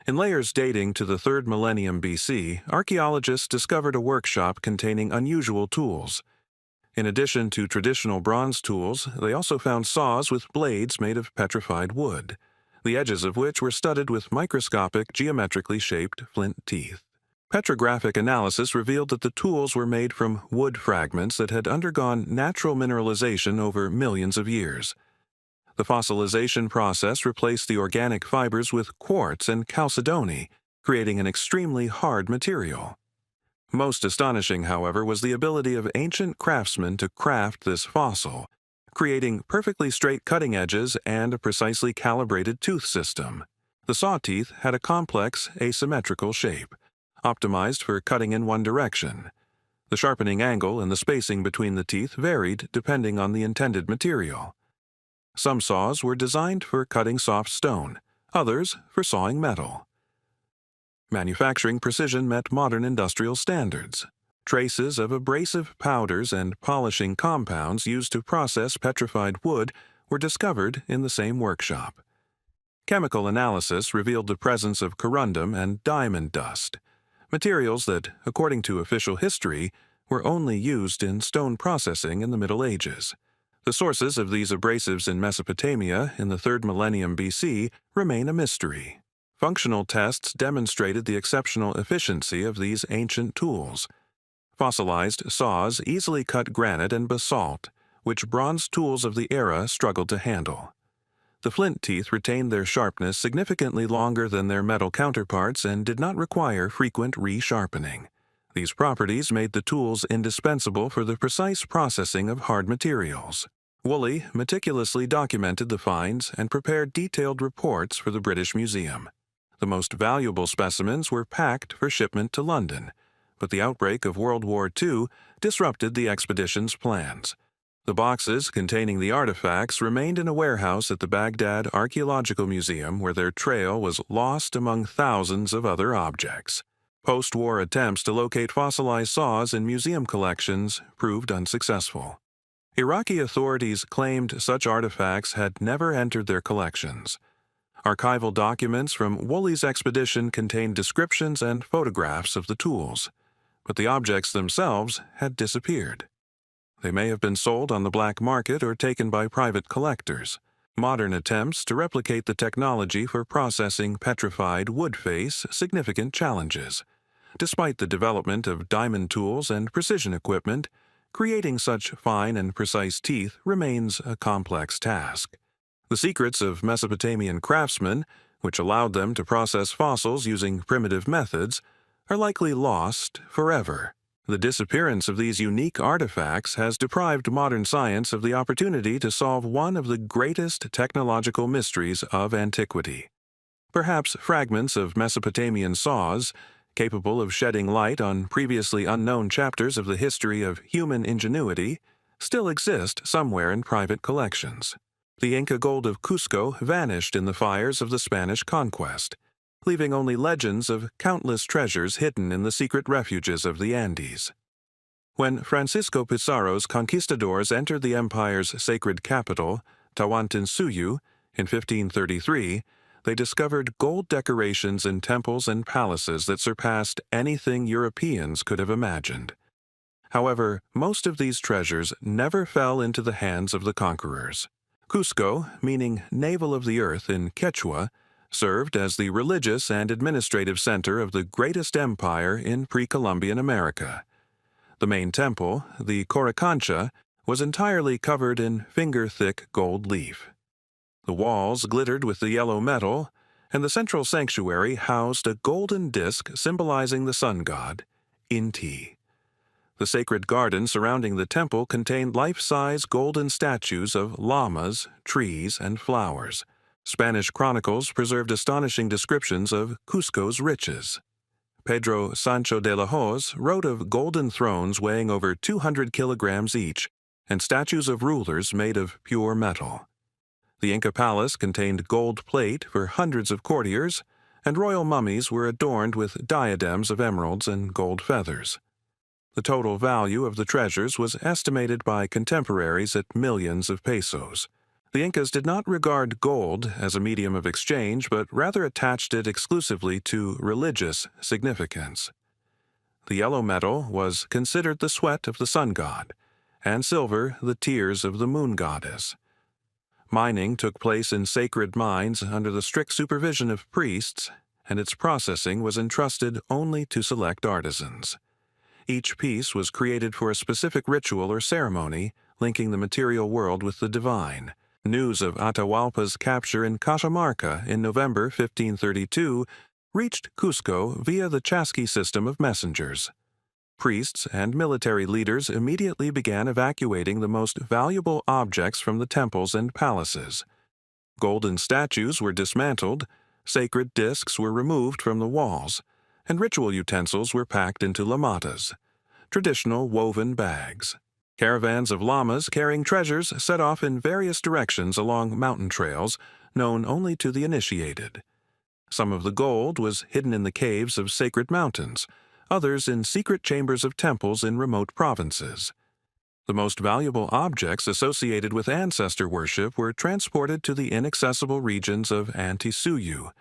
In layers dating to the 3rd millennium BC, archaeologists discovered a workshop containing unusual tools. In addition to traditional bronze tools, they also found saws with blades made of petrified wood, the edges of which were studded with microscopic, geometrically shaped flint teeth. Petrographic analysis revealed that the tools were made from wood fragments that had undergone natural mineralization over millions of years. The fossilization process replaced the organic fibers with quartz and chalcedony, creating an extremely hard material. Most astonishing, however, was the ability of ancient craftsmen to craft this fossil, creating perfectly straight cutting edges and a precisely calibrated tooth system. The saw teeth had a complex, asymmetrical shape, optimized for cutting in one direction. The sharpening angle and the spacing between the teeth varied depending on the intended material. Some saws were designed for cutting soft stone, others for sawing metal. Manufacturing precision met modern industrial standards. Traces of abrasive powders and polishing compounds used to process petrified wood were discovered in the same workshop. Chemical analysis revealed the presence of corundum and diamond dust, materials that, according to official history, were only used in stone processing in the Middle Ages. The sources of these abrasives in Mesopotamia in the 3rd millennium BC remain a mystery. Functional tests demonstrated the exceptional efficiency of these ancient tools. Fossilized saws easily cut granite and basalt, which bronze tools of the era struggled to handle. The flint teeth retained their sharpness significantly longer than their metal counterparts and did not require frequent re-sharpening. These properties made the tools indispensable for the precise processing of hard materials. Woolley meticulously documented the finds and prepared detailed reports for the British Museum. The most valuable specimens were packed for shipment to London, but the outbreak of World War II disrupted the expedition's plans. The boxes containing the artifacts remained in a warehouse at the Baghdad Archaeological Museum, where their trail was lost among thousands of other objects. Post-war attempts to locate fossilized saws in museum collections proved unsuccessful. Iraqi authorities claimed such artifacts had never entered their collections. Archival documents from Woolley's expedition contained descriptions and photographs of the tools, but the objects themselves had disappeared. They may have been sold on the black market or taken by private collectors. Modern attempts to replicate the technology for processing petrified wood face significant challenges. Despite the development of diamond tools and precision equipment, creating such fine and precise teeth remains a complex task. The secrets of Mesopotamian craftsmen, which allowed them to process fossils using primitive methods, are likely lost forever. The disappearance of these unique artifacts has deprived modern science of the opportunity to solve one of the greatest technological mysteries of antiquity. Perhaps fragments of Mesopotamian saws, capable of shedding light on previously unknown chapters of the history of human ingenuity, still exist somewhere in private collections. The Inca gold of Cusco vanished in the fires of the Spanish conquest. leaving only legends of countless treasures hidden in the secret refuges of the Andes. When Francisco Pizarro's conquistadors entered the empire's sacred capital, Tawantinsuyu, in 1533, they discovered gold decorations in temples and palaces that surpassed anything Europeans could have imagined. However, most of these treasures never fell into the hands of the conquerors. Cusco, meaning navel of the earth in Quechua, served as the religious and administrative center of the greatest empire in pre-Columbian America. The main temple, the Coricancha, was entirely covered in finger-thick gold leaf. The walls glittered with the yellow metal, and the central sanctuary housed a golden disk symbolizing the sun god, Inti. The sacred garden surrounding the temple contained life-size golden statues of llamas, trees, and flowers. Spanish chronicles preserved astonishing descriptions of Cusco's riches. Pedro Sancho de la Hoz wrote of golden thrones weighing over 200 kilograms each and statues of rulers made of pure metal. The Inca palace contained gold plate for hundreds of courtiers, and royal mummies were adorned with diadems of emeralds and gold feathers. The total value of the treasures was estimated by contemporaries at millions of pesos. The Incas did not regard gold as a medium of exchange, but rather attached it exclusively to religious significance. The yellow metal was considered the sweat of the sun god, and silver the tears of the moon goddess. Mining took place in sacred mines under the strict supervision of priests, and its processing was entrusted only to select artisans. Each piece was created for a specific ritual or ceremony, linking the material world with the divine. News of Atahualpa's capture in Cajamarca in November 1532 reached Cusco via the Chasqui system of messengers. Priests and military leaders immediately began evacuating the most valuable objects from the temples and palaces. Golden statues were dismantled, sacred discs were removed from the walls, and ritual utensils were packed into lamatas, traditional woven bags. Caravans of llamas carrying treasures set off in various directions along mountain trails known only to the initiated. Some of the gold was hidden in the caves of sacred mountains, others in secret chambers of temples in remote provinces. The most valuable objects associated with ancestor worship were transported to the inaccessible regions of Antisuyu,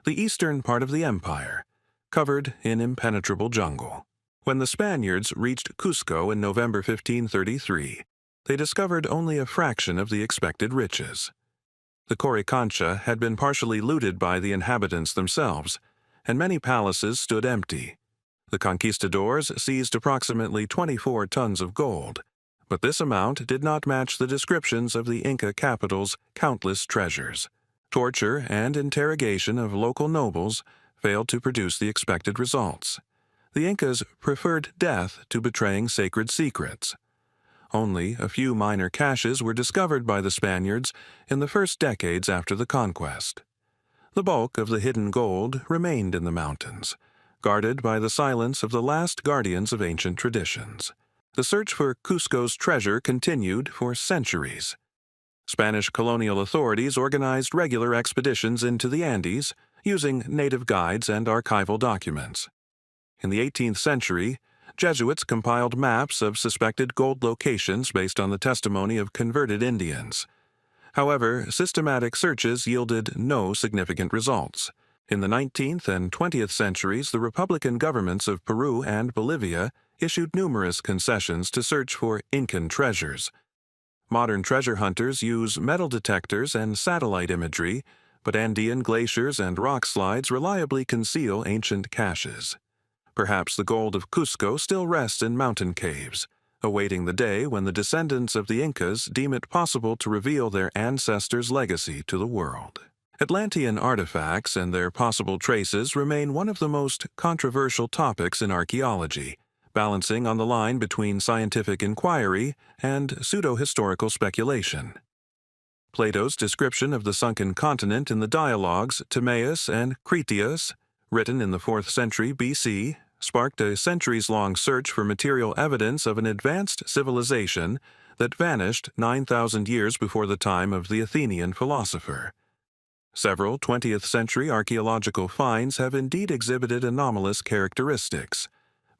the eastern part of the empire, covered in impenetrable jungle. When the Spaniards reached Cusco in November 1533, they discovered only a fraction of the expected riches. The Coricancha had been partially looted by the inhabitants themselves, and many palaces stood empty. The conquistadors seized approximately 24 tons of gold, but this amount did not match the descriptions of the Inca capital's countless treasures. Torture and interrogation of local nobles failed to produce the expected results. The Incas preferred death to betraying sacred secrets. Only a few minor caches were discovered by the Spaniards in the first decades after the conquest. The bulk of the hidden gold remained in the mountains, guarded by the silence of the last guardians of ancient traditions. The search for Cusco's treasure continued for centuries. Spanish colonial authorities organized regular expeditions into the Andes, using native guides and archival documents. In the 18th century, Jesuits compiled maps of suspected gold locations based on the testimony of converted Indians. However, systematic searches yielded no significant results. In the 19th and 20th centuries, the Republican governments of Peru and Bolivia issued numerous concessions to search for Incan treasures. Modern treasure hunters use metal detectors and satellite imagery, but Andean glaciers and rock slides reliably conceal ancient caches. Perhaps the gold of Cusco still rests in mountain caves, awaiting the day when the descendants of the Incas deem it possible to reveal their ancestors' legacy to the world. Atlantean artifacts and their possible traces remain one of the most controversial topics in archaeology, balancing on the line between scientific inquiry and pseudo-historical speculation. Plato's description of the sunken continent in the dialogues Timaeus and Critias, written in the 4th century BC, sparked a centuries-long search for material evidence of an advanced civilization that vanished 9,000 years before the time of the Athenian philosopher. Several 20th century archaeological finds have indeed exhibited anomalous characteristics,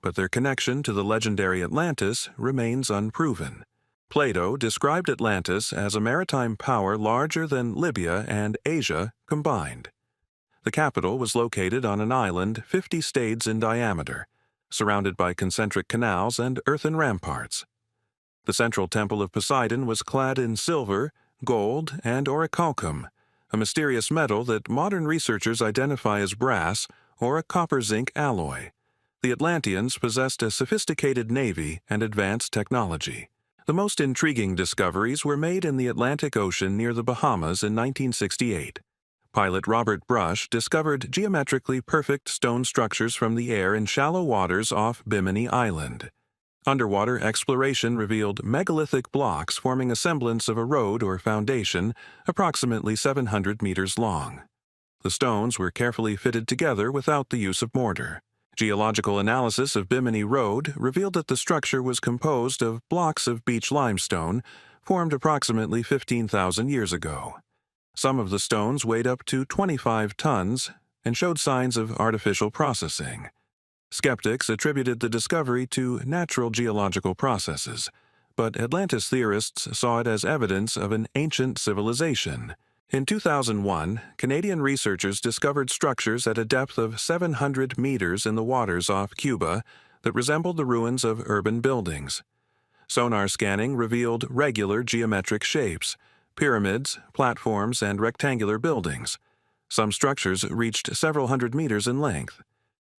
but their connection to the legendary Atlantis remains unproven. Plato described Atlantis as a maritime power larger than Libya and Asia combined. The capital was located on an island 50 stades in diameter, surrounded by concentric canals and earthen ramparts. The central temple of Poseidon was clad in silver, gold, and orichalcum, a mysterious metal that modern researchers identify as brass or a copper-zinc alloy. The Atlanteans possessed a sophisticated navy and advanced technology. The most intriguing discoveries were made in the Atlantic Ocean near the Bahamas in 1968. Pilot Robert Brush discovered geometrically perfect stone structures from the air in shallow waters off Bimini Island. Underwater exploration revealed megalithic blocks forming a semblance of a road or foundation approximately 700 meters long. The stones were carefully fitted together without the use of mortar. Geological analysis of Bimini Road revealed that the structure was composed of blocks of beach limestone formed approximately 15,000 years ago. Some of the stones weighed up to 25 tons and showed signs of artificial processing. Skeptics attributed the discovery to natural geological processes, but Atlantis theorists saw it as evidence of an ancient civilization. In 2001, Canadian researchers discovered structures at a depth of 700 meters in the waters off Cuba that resembled the ruins of urban buildings. Sonar scanning revealed regular geometric shapes, pyramids, platforms, and rectangular buildings. Some structures reached several hundred meters in length.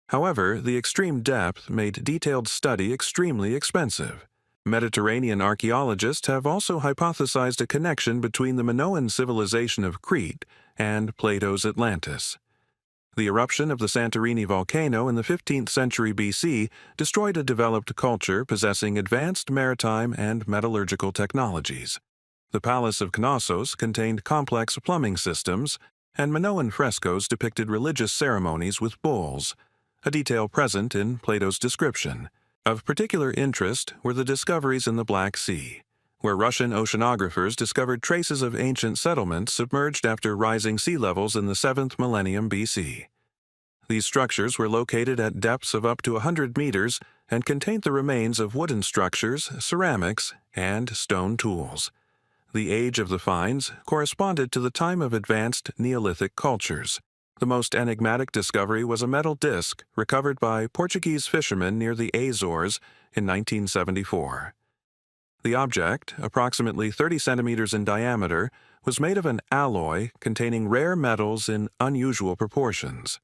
However, the extreme depth made detailed study extremely expensive. Mediterranean archaeologists have also hypothesized a connection between the Minoan civilization of Crete and Plato's Atlantis. The eruption of the Santorini volcano in the 15th century BC destroyed a developed culture possessing advanced maritime and metallurgical technologies. The Palace of Knossos contained complex plumbing systems, and Minoan frescoes depicted religious ceremonies with bulls, a detail present in Plato's description. Of particular interest were the discoveries in the Black Sea, where Russian oceanographers discovered traces of ancient settlements submerged after rising sea levels in the 7th millennium BC. These structures were located at depths of up to 100 meters and contained the remains of wooden structures, ceramics, and stone tools. The age of the finds corresponded to the time of advanced Neolithic cultures. The most enigmatic discovery was a metal disc recovered by Portuguese fishermen near the Azores in 1974. The object, approximately 30 centimeters in diameter, was made of an alloy containing rare metals in unusual proportions.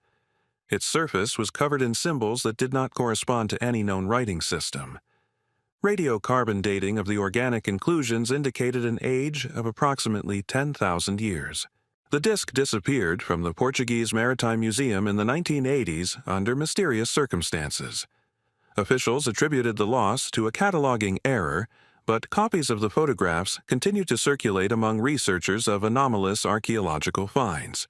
Its surface was covered in symbols that did not correspond to any known writing system. Radiocarbon dating of the organic inclusions indicated an age of approximately 10,000 years. The disc disappeared from the Portuguese Maritime Museum in the 1980s under mysterious circumstances. Officials attributed the loss to a cataloging error, but copies of the photographs continue to circulate among researchers of anomalous archaeological finds.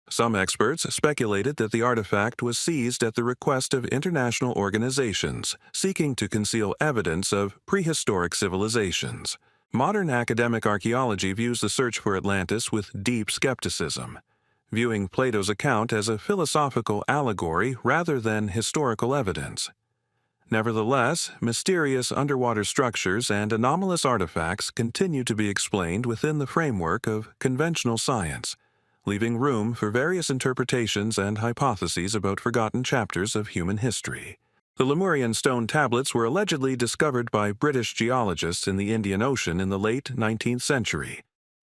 Some experts speculated that the artifact was seized at the request of international organizations seeking to conceal evidence of prehistoric civilizations. Modern academic archaeology views the search for Atlantis with deep skepticism, viewing Plato's account as a philosophical allegory rather than historical evidence. Nevertheless, mysterious underwater structures and anomalous artifacts continue to be explained within the framework of conventional science, leaving room for various interpretations and hypotheses about forgotten chapters of human history. The Lemurian stone tablets were allegedly discovered by British geologists in the Indian Ocean in the late 19th century,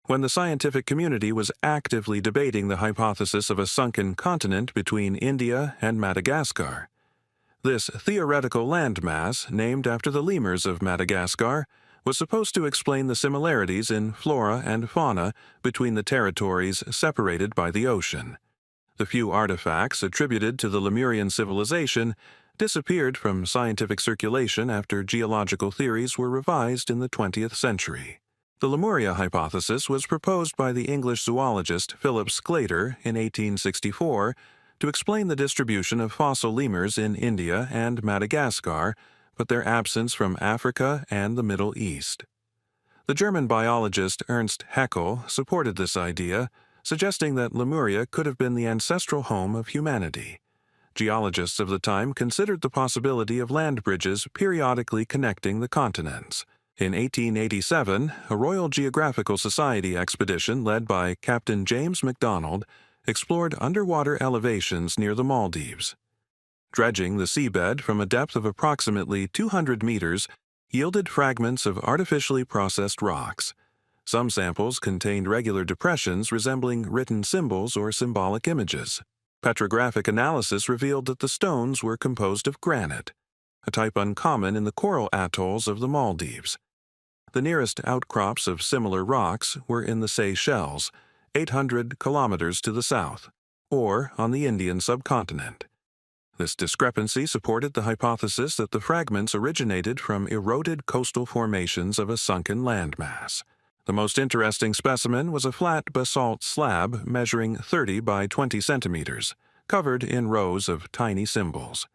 when the scientific community was actively debating the hypothesis of a sunken continent between India and Madagascar. This theoretical landmass, named after the lemurs of Madagascar, was supposed to explain the similarities in flora and fauna between the territories separated by the ocean. The few artifacts attributed to the Lemurian civilization disappeared from scientific circulation after geological theories were revised in the 20th century. The Lemuria hypothesis was proposed by the English zoologist Philip Sclater in 1864 to explain the distribution of fossil lemurs in India and Madagascar, but their absence from Africa and the Middle East. The German biologist Ernst Haeckel supported this idea, suggesting that Lemuria could have been the ancestral home of humanity. Geologists of the time considered the possibility of land bridges periodically connecting the continents. In 1887, a Royal Geographical Society expedition led by Captain James McDonald explored underwater elevations near the Maldives. Dredging the seabed from a depth of approximately 200 meters yielded fragments of artificially processed rocks. Some samples contained regular depressions resembling written symbols or symbolic images. Petrographic analysis revealed that the stones were composed of granite, a type uncommon in the coral atolls of the Maldives. The nearest outcrops of similar rocks were in the Seychelles, 800 kilometers to the south, or on the Indian subcontinent. This discrepancy supported the hypothesis that the fragments originated from eroded coastal formations of a sunken landmass. The most interesting specimen was a flat basalt slab measuring 30 by 20 centimeters, covered in rows of tiny symbols.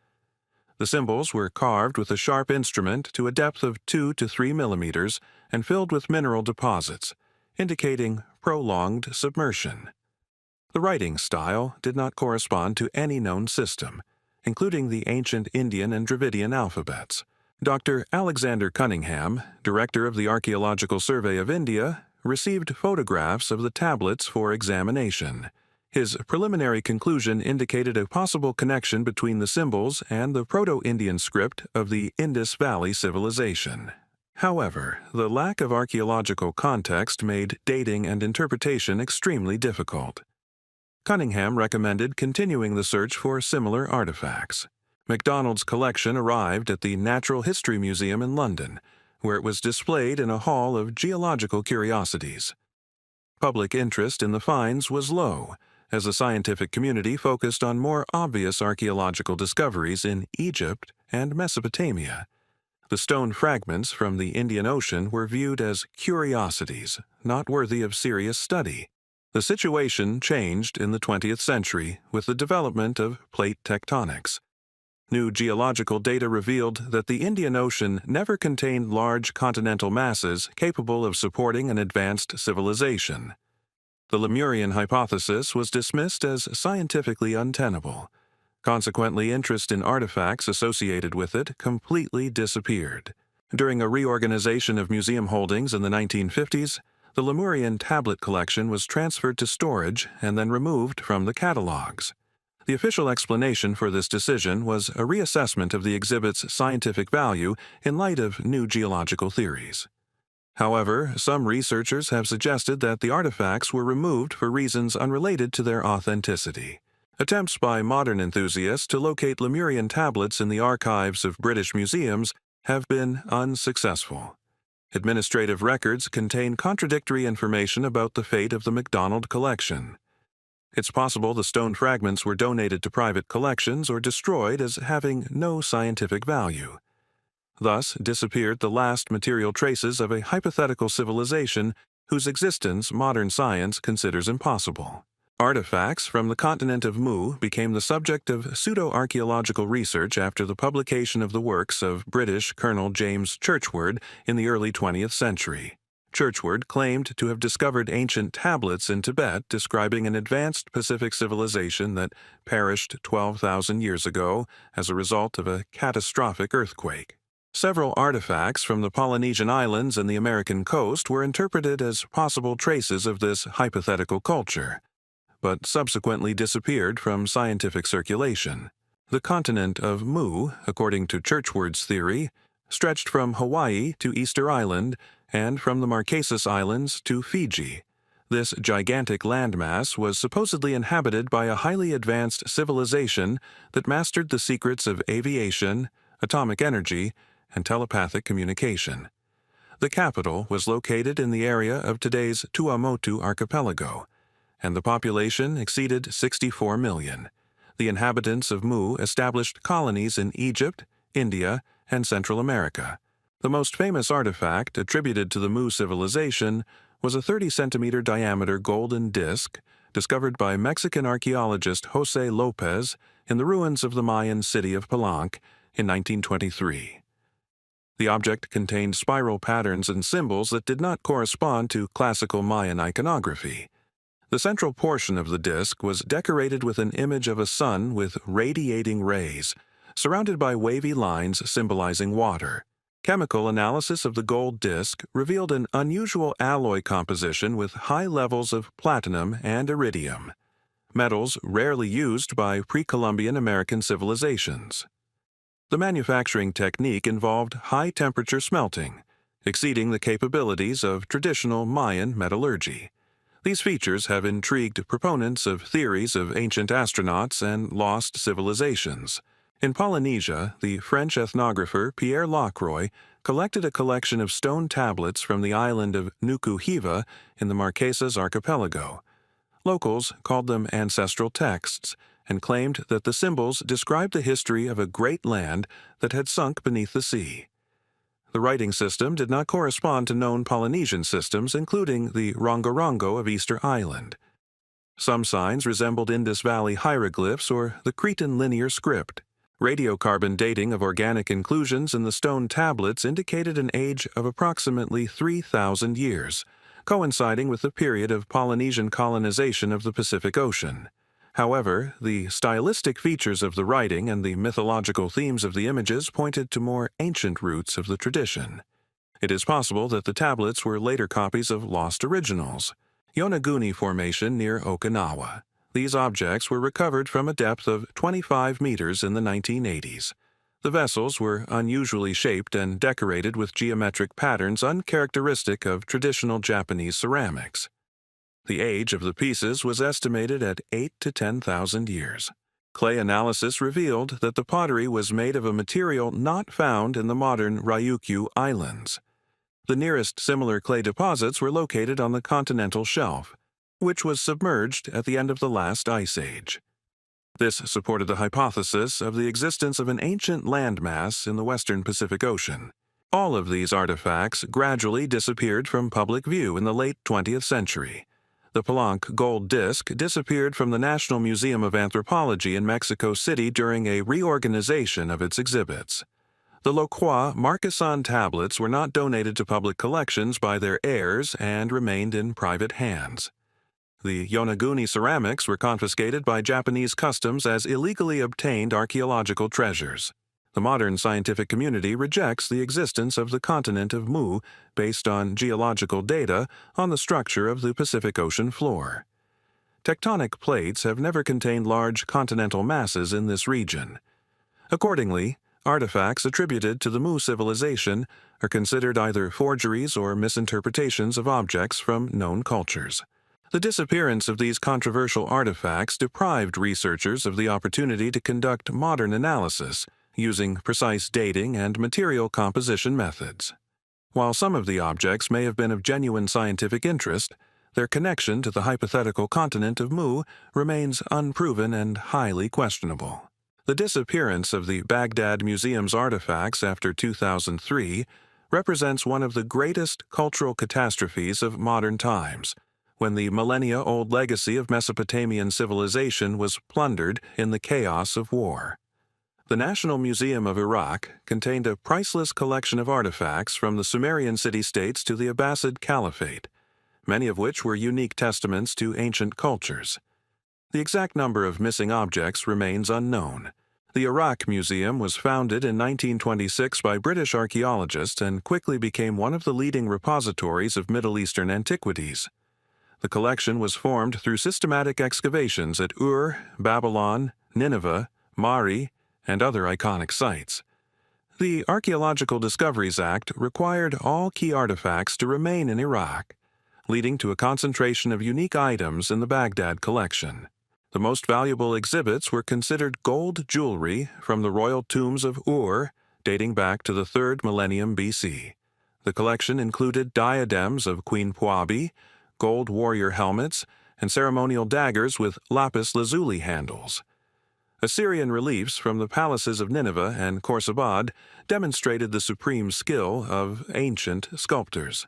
The symbols were carved with a sharp instrument to a depth of 2 to 3 millimeters and filled with mineral deposits, indicating prolonged submersion. The writing style did not correspond to any known system, including the ancient Indian and Dravidian alphabets. Dr. Alexander Cunningham, director of the Archaeological Survey of India, received photographs of the tablets for examination. His preliminary conclusion indicated a possible connection between the symbols and the Proto-Indian script of the Indus Valley civilization. However, the lack of archaeological context made dating and interpretation extremely difficult. Cunningham recommended continuing the search for similar artifacts. MacDonald's collection arrived at the Natural History Museum in London, where it was displayed in a hall of geological curiosities. Public interest in the finds was low, as the scientific community focused on more obvious archaeological discoveries in Egypt and Mesopotamia. The stone fragments from the Indian Ocean were viewed as curiosities, not worthy of serious study. The situation changed in the 20th century with the development of plate tectonics. New geological data revealed that the Indian Ocean never contained large continental masses capable of supporting an advanced civilization. The Lemurian hypothesis was dismissed as scientifically untenable. Consequently, interest in artifacts associated with it completely disappeared. During a reorganization of museum holdings in the 1950s, the Lemurian tablet collection was transferred to storage and then removed from the catalogs. The official explanation for this decision was a reassessment of the exhibit's scientific value in light of new geological theories. However, some researchers have suggested that the artifacts were removed for reasons unrelated to their authenticity. Attempts by modern enthusiasts to locate Lemurian tablets in the archives of British museums have been unsuccessful. Administrative records contain contradictory information about the fate of the MacDonald collection. It's possible the stone fragments were donated to private collections or destroyed as having no scientific value. Thus disappeared the last material traces of a hypothetical civilization whose existence modern science considers impossible. Artifacts from the continent of Mu became the subject of pseudo-archaeological research after the publication of the works of British Colonel James Churchward in the early 20th century. Churchward claimed to have discovered ancient tablets in Tibet describing an advanced Pacific civilization that perished 12,000 years ago as a result of a catastrophic earthquake. Several artifacts from the Polynesian islands and the American coast were interpreted as possible traces of this hypothetical culture, but subsequently disappeared from scientific circulation. The continent of Mu, according to Churchward's theory, stretched from Hawaii to Easter Island and from the Marquesas Islands to Fiji. This gigantic landmass was supposedly inhabited by a highly advanced civilization that mastered the secrets of aviation, atomic energy, and telepathic communication. The capital was located in the area of today's Tuamotu archipelago, and the population exceeded 64 million. The inhabitants of Mu established colonies in Egypt, India, and Central America. The most famous artifact attributed to the Mu civilization was a 30-centimeter diameter golden disc discovered by Mexican archaeologist José López in the ruins of the Mayan city of Palenque in 1923. The object contained spiral patterns and symbols that did not correspond to classical Mayan iconography. The central portion of the disc was decorated with an image of a sun with radiating rays, surrounded by wavy lines symbolizing water. Chemical analysis of the gold disc revealed an unusual alloy composition with high levels of platinum and iridium, metals rarely used by pre-Columbian American civilizations. The manufacturing technique involved high-temperature smelting, exceeding the capabilities of traditional Mayan metallurgy. These features have intrigued proponents of theories of ancient astronauts and lost civilizations. In Polynesia, the French ethnographer Pierre Lacroix collected a collection of stone tablets from the island of Nuku Hiva in the Marquesas archipelago. Locals called them ancestral texts and claimed that the symbols described the history of a great land that had sunk beneath the sea. The writing system did not correspond to known Polynesian systems, including the Rongorongo of Easter Island. Some signs resembled Indus Valley hieroglyphs or the Cretan linear script. Radiocarbon dating of organic inclusions in the stone tablets indicated an age of approximately 3,000 years, coinciding with the period of Polynesian colonization of the Pacific Ocean. However, the stylistic features of the writing and the mythological themes of the images pointed to more ancient roots of the tradition. It is possible that the tablets were later copies of lost originals. Yonaguni Formation near Okinawa. These objects were recovered from a depth of 25 meters in the 1980s. The vessels were unusually shaped and decorated with geometric patterns uncharacteristic of traditional Japanese ceramics. The age of the pieces was estimated at 8 to 10,000 years. Clay analysis revealed that the pottery was made of a material not found in the modern Ryukyu Islands. The nearest similar clay deposits were located on the continental shelf, which was submerged at the end of the last ice age. This supported the hypothesis of the existence of an ancient landmass in the western Pacific Ocean. All of these artifacts gradually disappeared from public view in the late 20th century. The Palenque gold disc disappeared from the National Museum of Anthropology in Mexico City during a reorganization of its exhibits. The Locroix Marcassan tablets were not donated to public collections by their heirs and remained in private hands. The Yonaguni ceramics were confiscated by Japanese customs as illegally obtained archaeological treasures. The modern scientific community rejects the existence of the continent of Mu based on geological data on the structure of the Pacific Ocean floor. Tectonic plates have never contained large continental masses in this region. Accordingly, artifacts attributed to the Mu civilization are considered either forgeries or misinterpretations of objects from known cultures. The disappearance of these controversial artifacts deprived researchers of the opportunity to conduct modern analysis using precise dating and material composition methods. While some of the objects may have been of genuine scientific interest, their connection to the hypothetical continent of Mu remains unproven and highly questionable. The disappearance of the Baghdad Museum's artifacts after 2003 represents one of the greatest cultural catastrophes of modern times, when the millennia-old legacy of Mesopotamian civilization was plundered in the chaos of war. The National Museum of Iraq contained a priceless collection of artifacts from the Sumerian city-states to the Abbasid Caliphate, many of which were unique testaments to ancient cultures. The exact number of missing objects remains unknown. The Iraq Museum was founded in 1926 by British archaeologists and quickly became one of the leading repositories of Middle Eastern antiquities. The collection was formed through systematic excavations at Ur, Babylon, Nineveh, Mari, and other iconic sites. The Archaeological Discoveries Act required all key artifacts to remain in Iraq, leading to a concentration of unique items in the Baghdad collection. The most valuable exhibits were considered gold jewelry from the royal tombs of Ur, dating back to the 3rd millennium BC. The collection included diadems of Queen Puabi, gold warrior helmets, and ceremonial daggers with lapis lazuli handles. Assyrian reliefs from the palaces of Nineveh and Khorsabad demonstrated the supreme skill of ancient sculptors.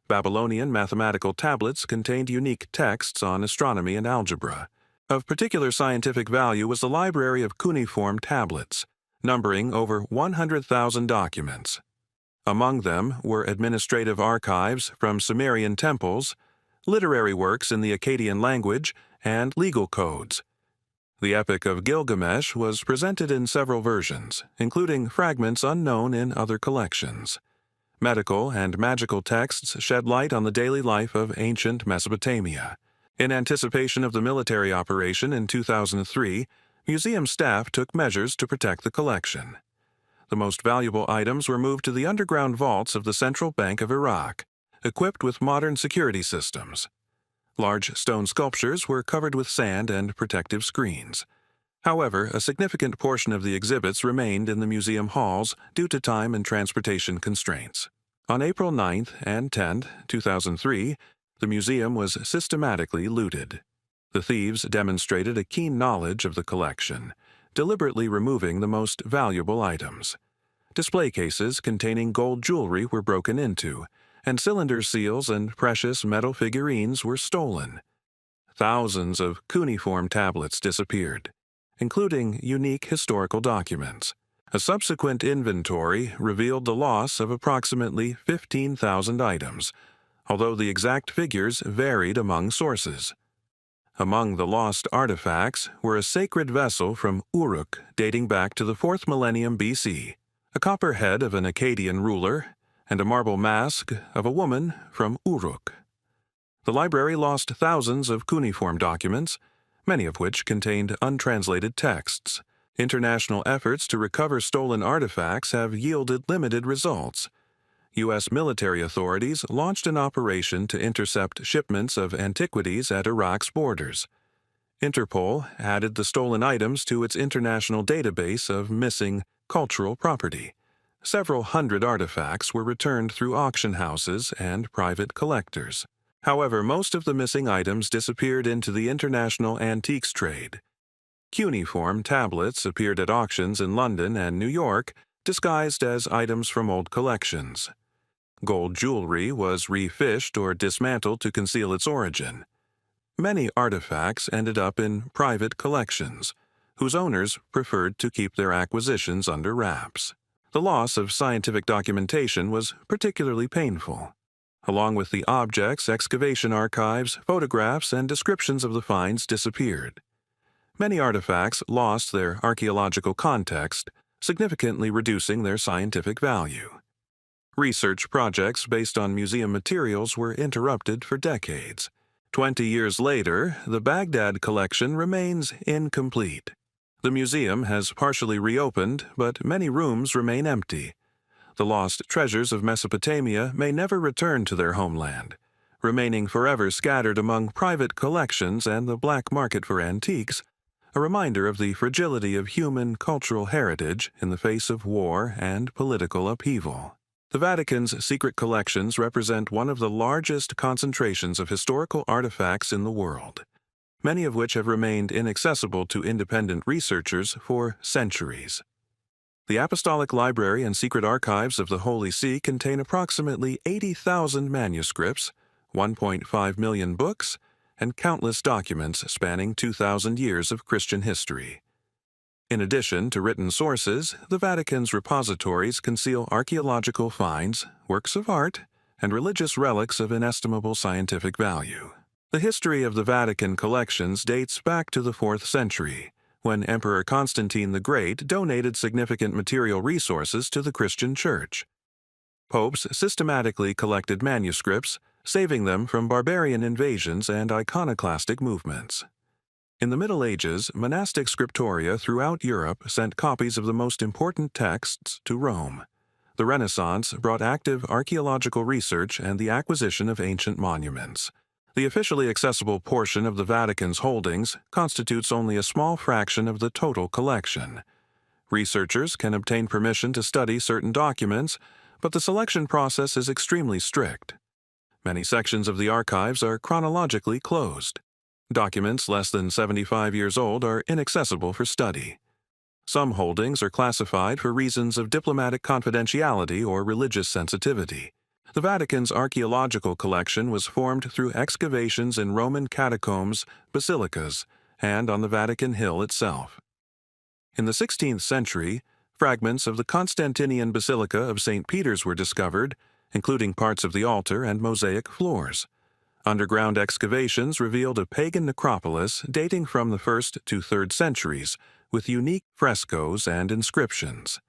Babylonian mathematical tablets contained unique texts on astronomy and algebra. Of particular scientific value was the library of cuneiform tablets, numbering over 100,000 documents. Among them were administrative archives from Sumerian temples, literary works in the Akkadian language, and legal codes. The Epic of Gilgamesh was presented in several versions, including fragments unknown in other collections. Medical and magical texts shed light on the daily life of ancient Mesopotamia. In anticipation of the military operation in 2003, museum staff took measures to protect the collection. The most valuable items were moved to the underground vaults of the Central Bank of Iraq, equipped with modern security systems. Large stone sculptures were covered with sand and protective screens. However, a significant portion of the exhibits remained in the museum halls due to time and transportation constraints. On April 9 and 10, 2003, the museum was systematically looted. The thieves demonstrated a keen knowledge of the collection, deliberately removing the most valuable items. Display cases containing gold jewelry were broken into, and cylinder seals and precious metal figurines were stolen. Thousands of cuneiform tablets disappeared, including unique historical documents. A subsequent inventory revealed the loss of approximately 15,000 items, although the exact figures varied among sources. Among the lost artifacts were a sacred vessel from Uruk dating back to the 4th millennium BC, a copper head of an Akkadian ruler, and a marble mask of a woman from Uruk. The library lost thousands of cuneiform documents, many of which contained untranslated texts. International efforts to recover stolen artifacts have yielded limited results. U.S. military authorities launched an operation to intercept shipments of antiquities at Iraq's borders. Interpol added the stolen items to its international database of missing cultural property. Several hundred artifacts were returned through auction houses and private collectors. However, most of the missing items disappeared into the international antiques trade. Cuneiform tablets appeared at auctions in London and New York, disguised as items from old collections. Gold jewelry was refished or dismantled to conceal its origin. Many artifacts ended up in private collections, whose owners preferred to keep their acquisitions under wraps. The loss of scientific documentation was particularly painful. Along with the objects, excavation archives, photographs, and descriptions of the finds disappeared. Many artifacts lost their archaeological context, significantly reducing their scientific value. Research projects based on museum materials were interrupted for decades. 20 years later, the Baghdad collection remains incomplete. The museum has partially reopened, but many rooms remain empty. The lost treasures of Mesopotamia may never return to their homeland, remaining forever scattered among private collections and the black market for antiques, a reminder of the fragility of human cultural heritage in the face of war and political upheaval. The Vatican's secret collections represent one of the largest concentrations of historical artifacts in the world, many of which have remained inaccessible to independent researchers for centuries. The Apostolic Library and Secret Archives of the Holy See contain approximately 80,000 manuscripts, 1.5 million books, and countless documents spanning 2,000 years of Christian history. In addition to written sources, the Vatican's repositories conceal archaeological finds, works of art, and religious relics of inestimable scientific value. The history of the Vatican collections dates back to the 4th century, when Emperor Constantine the Great donated significant material resources to the Christian Church. Popes systematically collected manuscripts, saving them from barbarian invasions and iconoclastic movements. In the Middle Ages, monastic scriptoria throughout Europe sent copies of the most important texts to Rome. The Renaissance brought active archaeological research and the acquisition of ancient monuments. The officially accessible portion of the Vatican's holdings constitutes only a small fraction of the total collection. Researchers can obtain permission to study certain documents, but the selection process is extremely strict. Many sections of the archives are chronologically closed. Documents less than 75 years old are inaccessible for study. Some holdings are classified for reasons of diplomatic confidentiality or religious sensitivity. The Vatican's archaeological collection was formed through excavations in Roman catacombs, basilicas, and on the Vatican Hill itself. In the 16th century, fragments of the Constantinian Basilica of St. Peter's were discovered, including parts of the altar and mosaic floors. Underground excavations revealed a pagan necropolis dating from the 1st to 3rd centuries, with unique frescoes and inscriptions.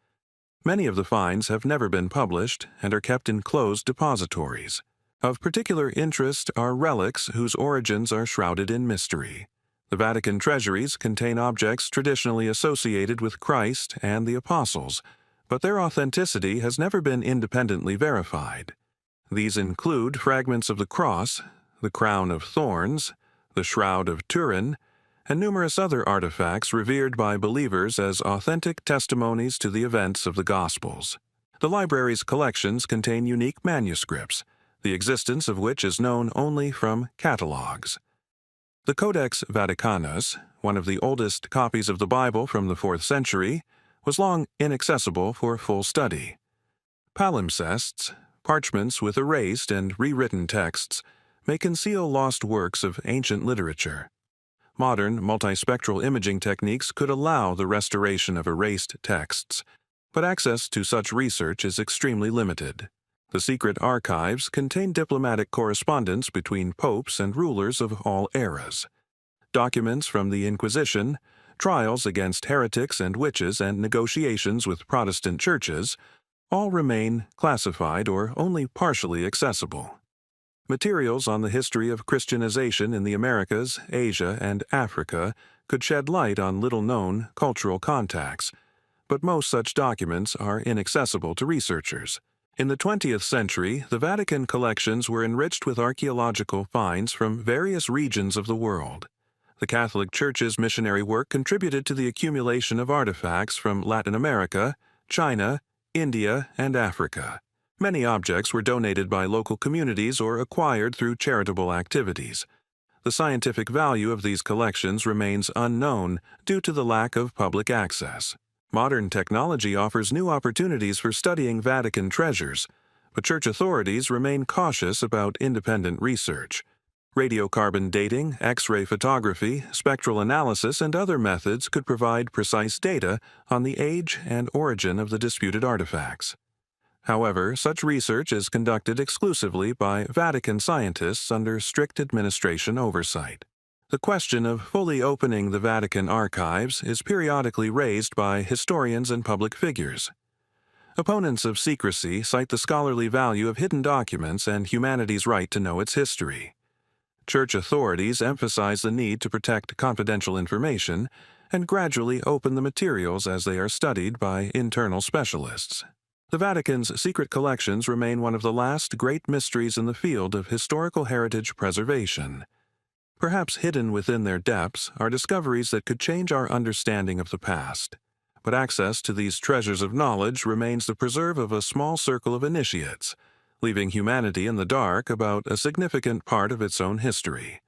Many of the finds have never been published and are kept in closed depositories. Of particular interest are relics whose origins are shrouded in mystery. The Vatican treasuries contain objects traditionally associated with Christ and the Apostles, but their authenticity has never been independently verified. These include fragments of the cross, the crown of thorns, the shroud of Turin, and numerous other artifacts revered by believers as authentic testimonies to the events of the Gospels. The library's collections contain unique manuscripts, the existence of which is known only from catalogs. The Codex Vaticanus, one of the oldest copies of the Bible from the 4th century, was long inaccessible for full study. Palimpsests, parchments with erased and rewritten texts, may conceal lost works of ancient literature. Modern multispectral imaging techniques could allow the restoration of erased texts, but access to such research is extremely limited. The secret archives contain diplomatic correspondence between popes and rulers of all eras. Documents from the Inquisition, trials against heretics and witches, and negotiations with Protestant churches all remain classified or only partially accessible. Materials on the history of Christianization in the Americas, Asia, and Africa could shed light on little-known cultural contacts, but most such documents are inaccessible to researchers. In the 20th century, the Vatican collections were enriched with archaeological finds from various regions of the world. The Catholic Church's missionary work contributed to the accumulation of artifacts from Latin America, China, India, and Africa. Many objects were donated by local communities or acquired through charitable activities. The scientific value of these collections remains unknown due to the lack of public access. Modern technology offers new opportunities for studying Vatican treasures, but church authorities remain cautious about independent research. Radiocarbon dating, X-ray photography, spectral analysis, and other methods could provide precise data on the age and origin of the disputed artifacts. However, such research is conducted exclusively by Vatican scientists under strict administration oversight. The question of fully opening the Vatican archives is periodically raised by historians and public figures. Opponents of secrecy cite the scholarly value of hidden documents and humanity's right to know its history. Church authorities emphasize the need to protect confidential information and gradually open the materials as they are studied by internal specialists. The Vatican's secret collections remain one of the last great mysteries in the field of historical heritage preservation. Perhaps hidden within their depths are discoveries that could change our understanding of the past. But access to these treasures of knowledge remains the preserve of a small circle of initiates, leaving humanity in the dark about a significant part of its own history.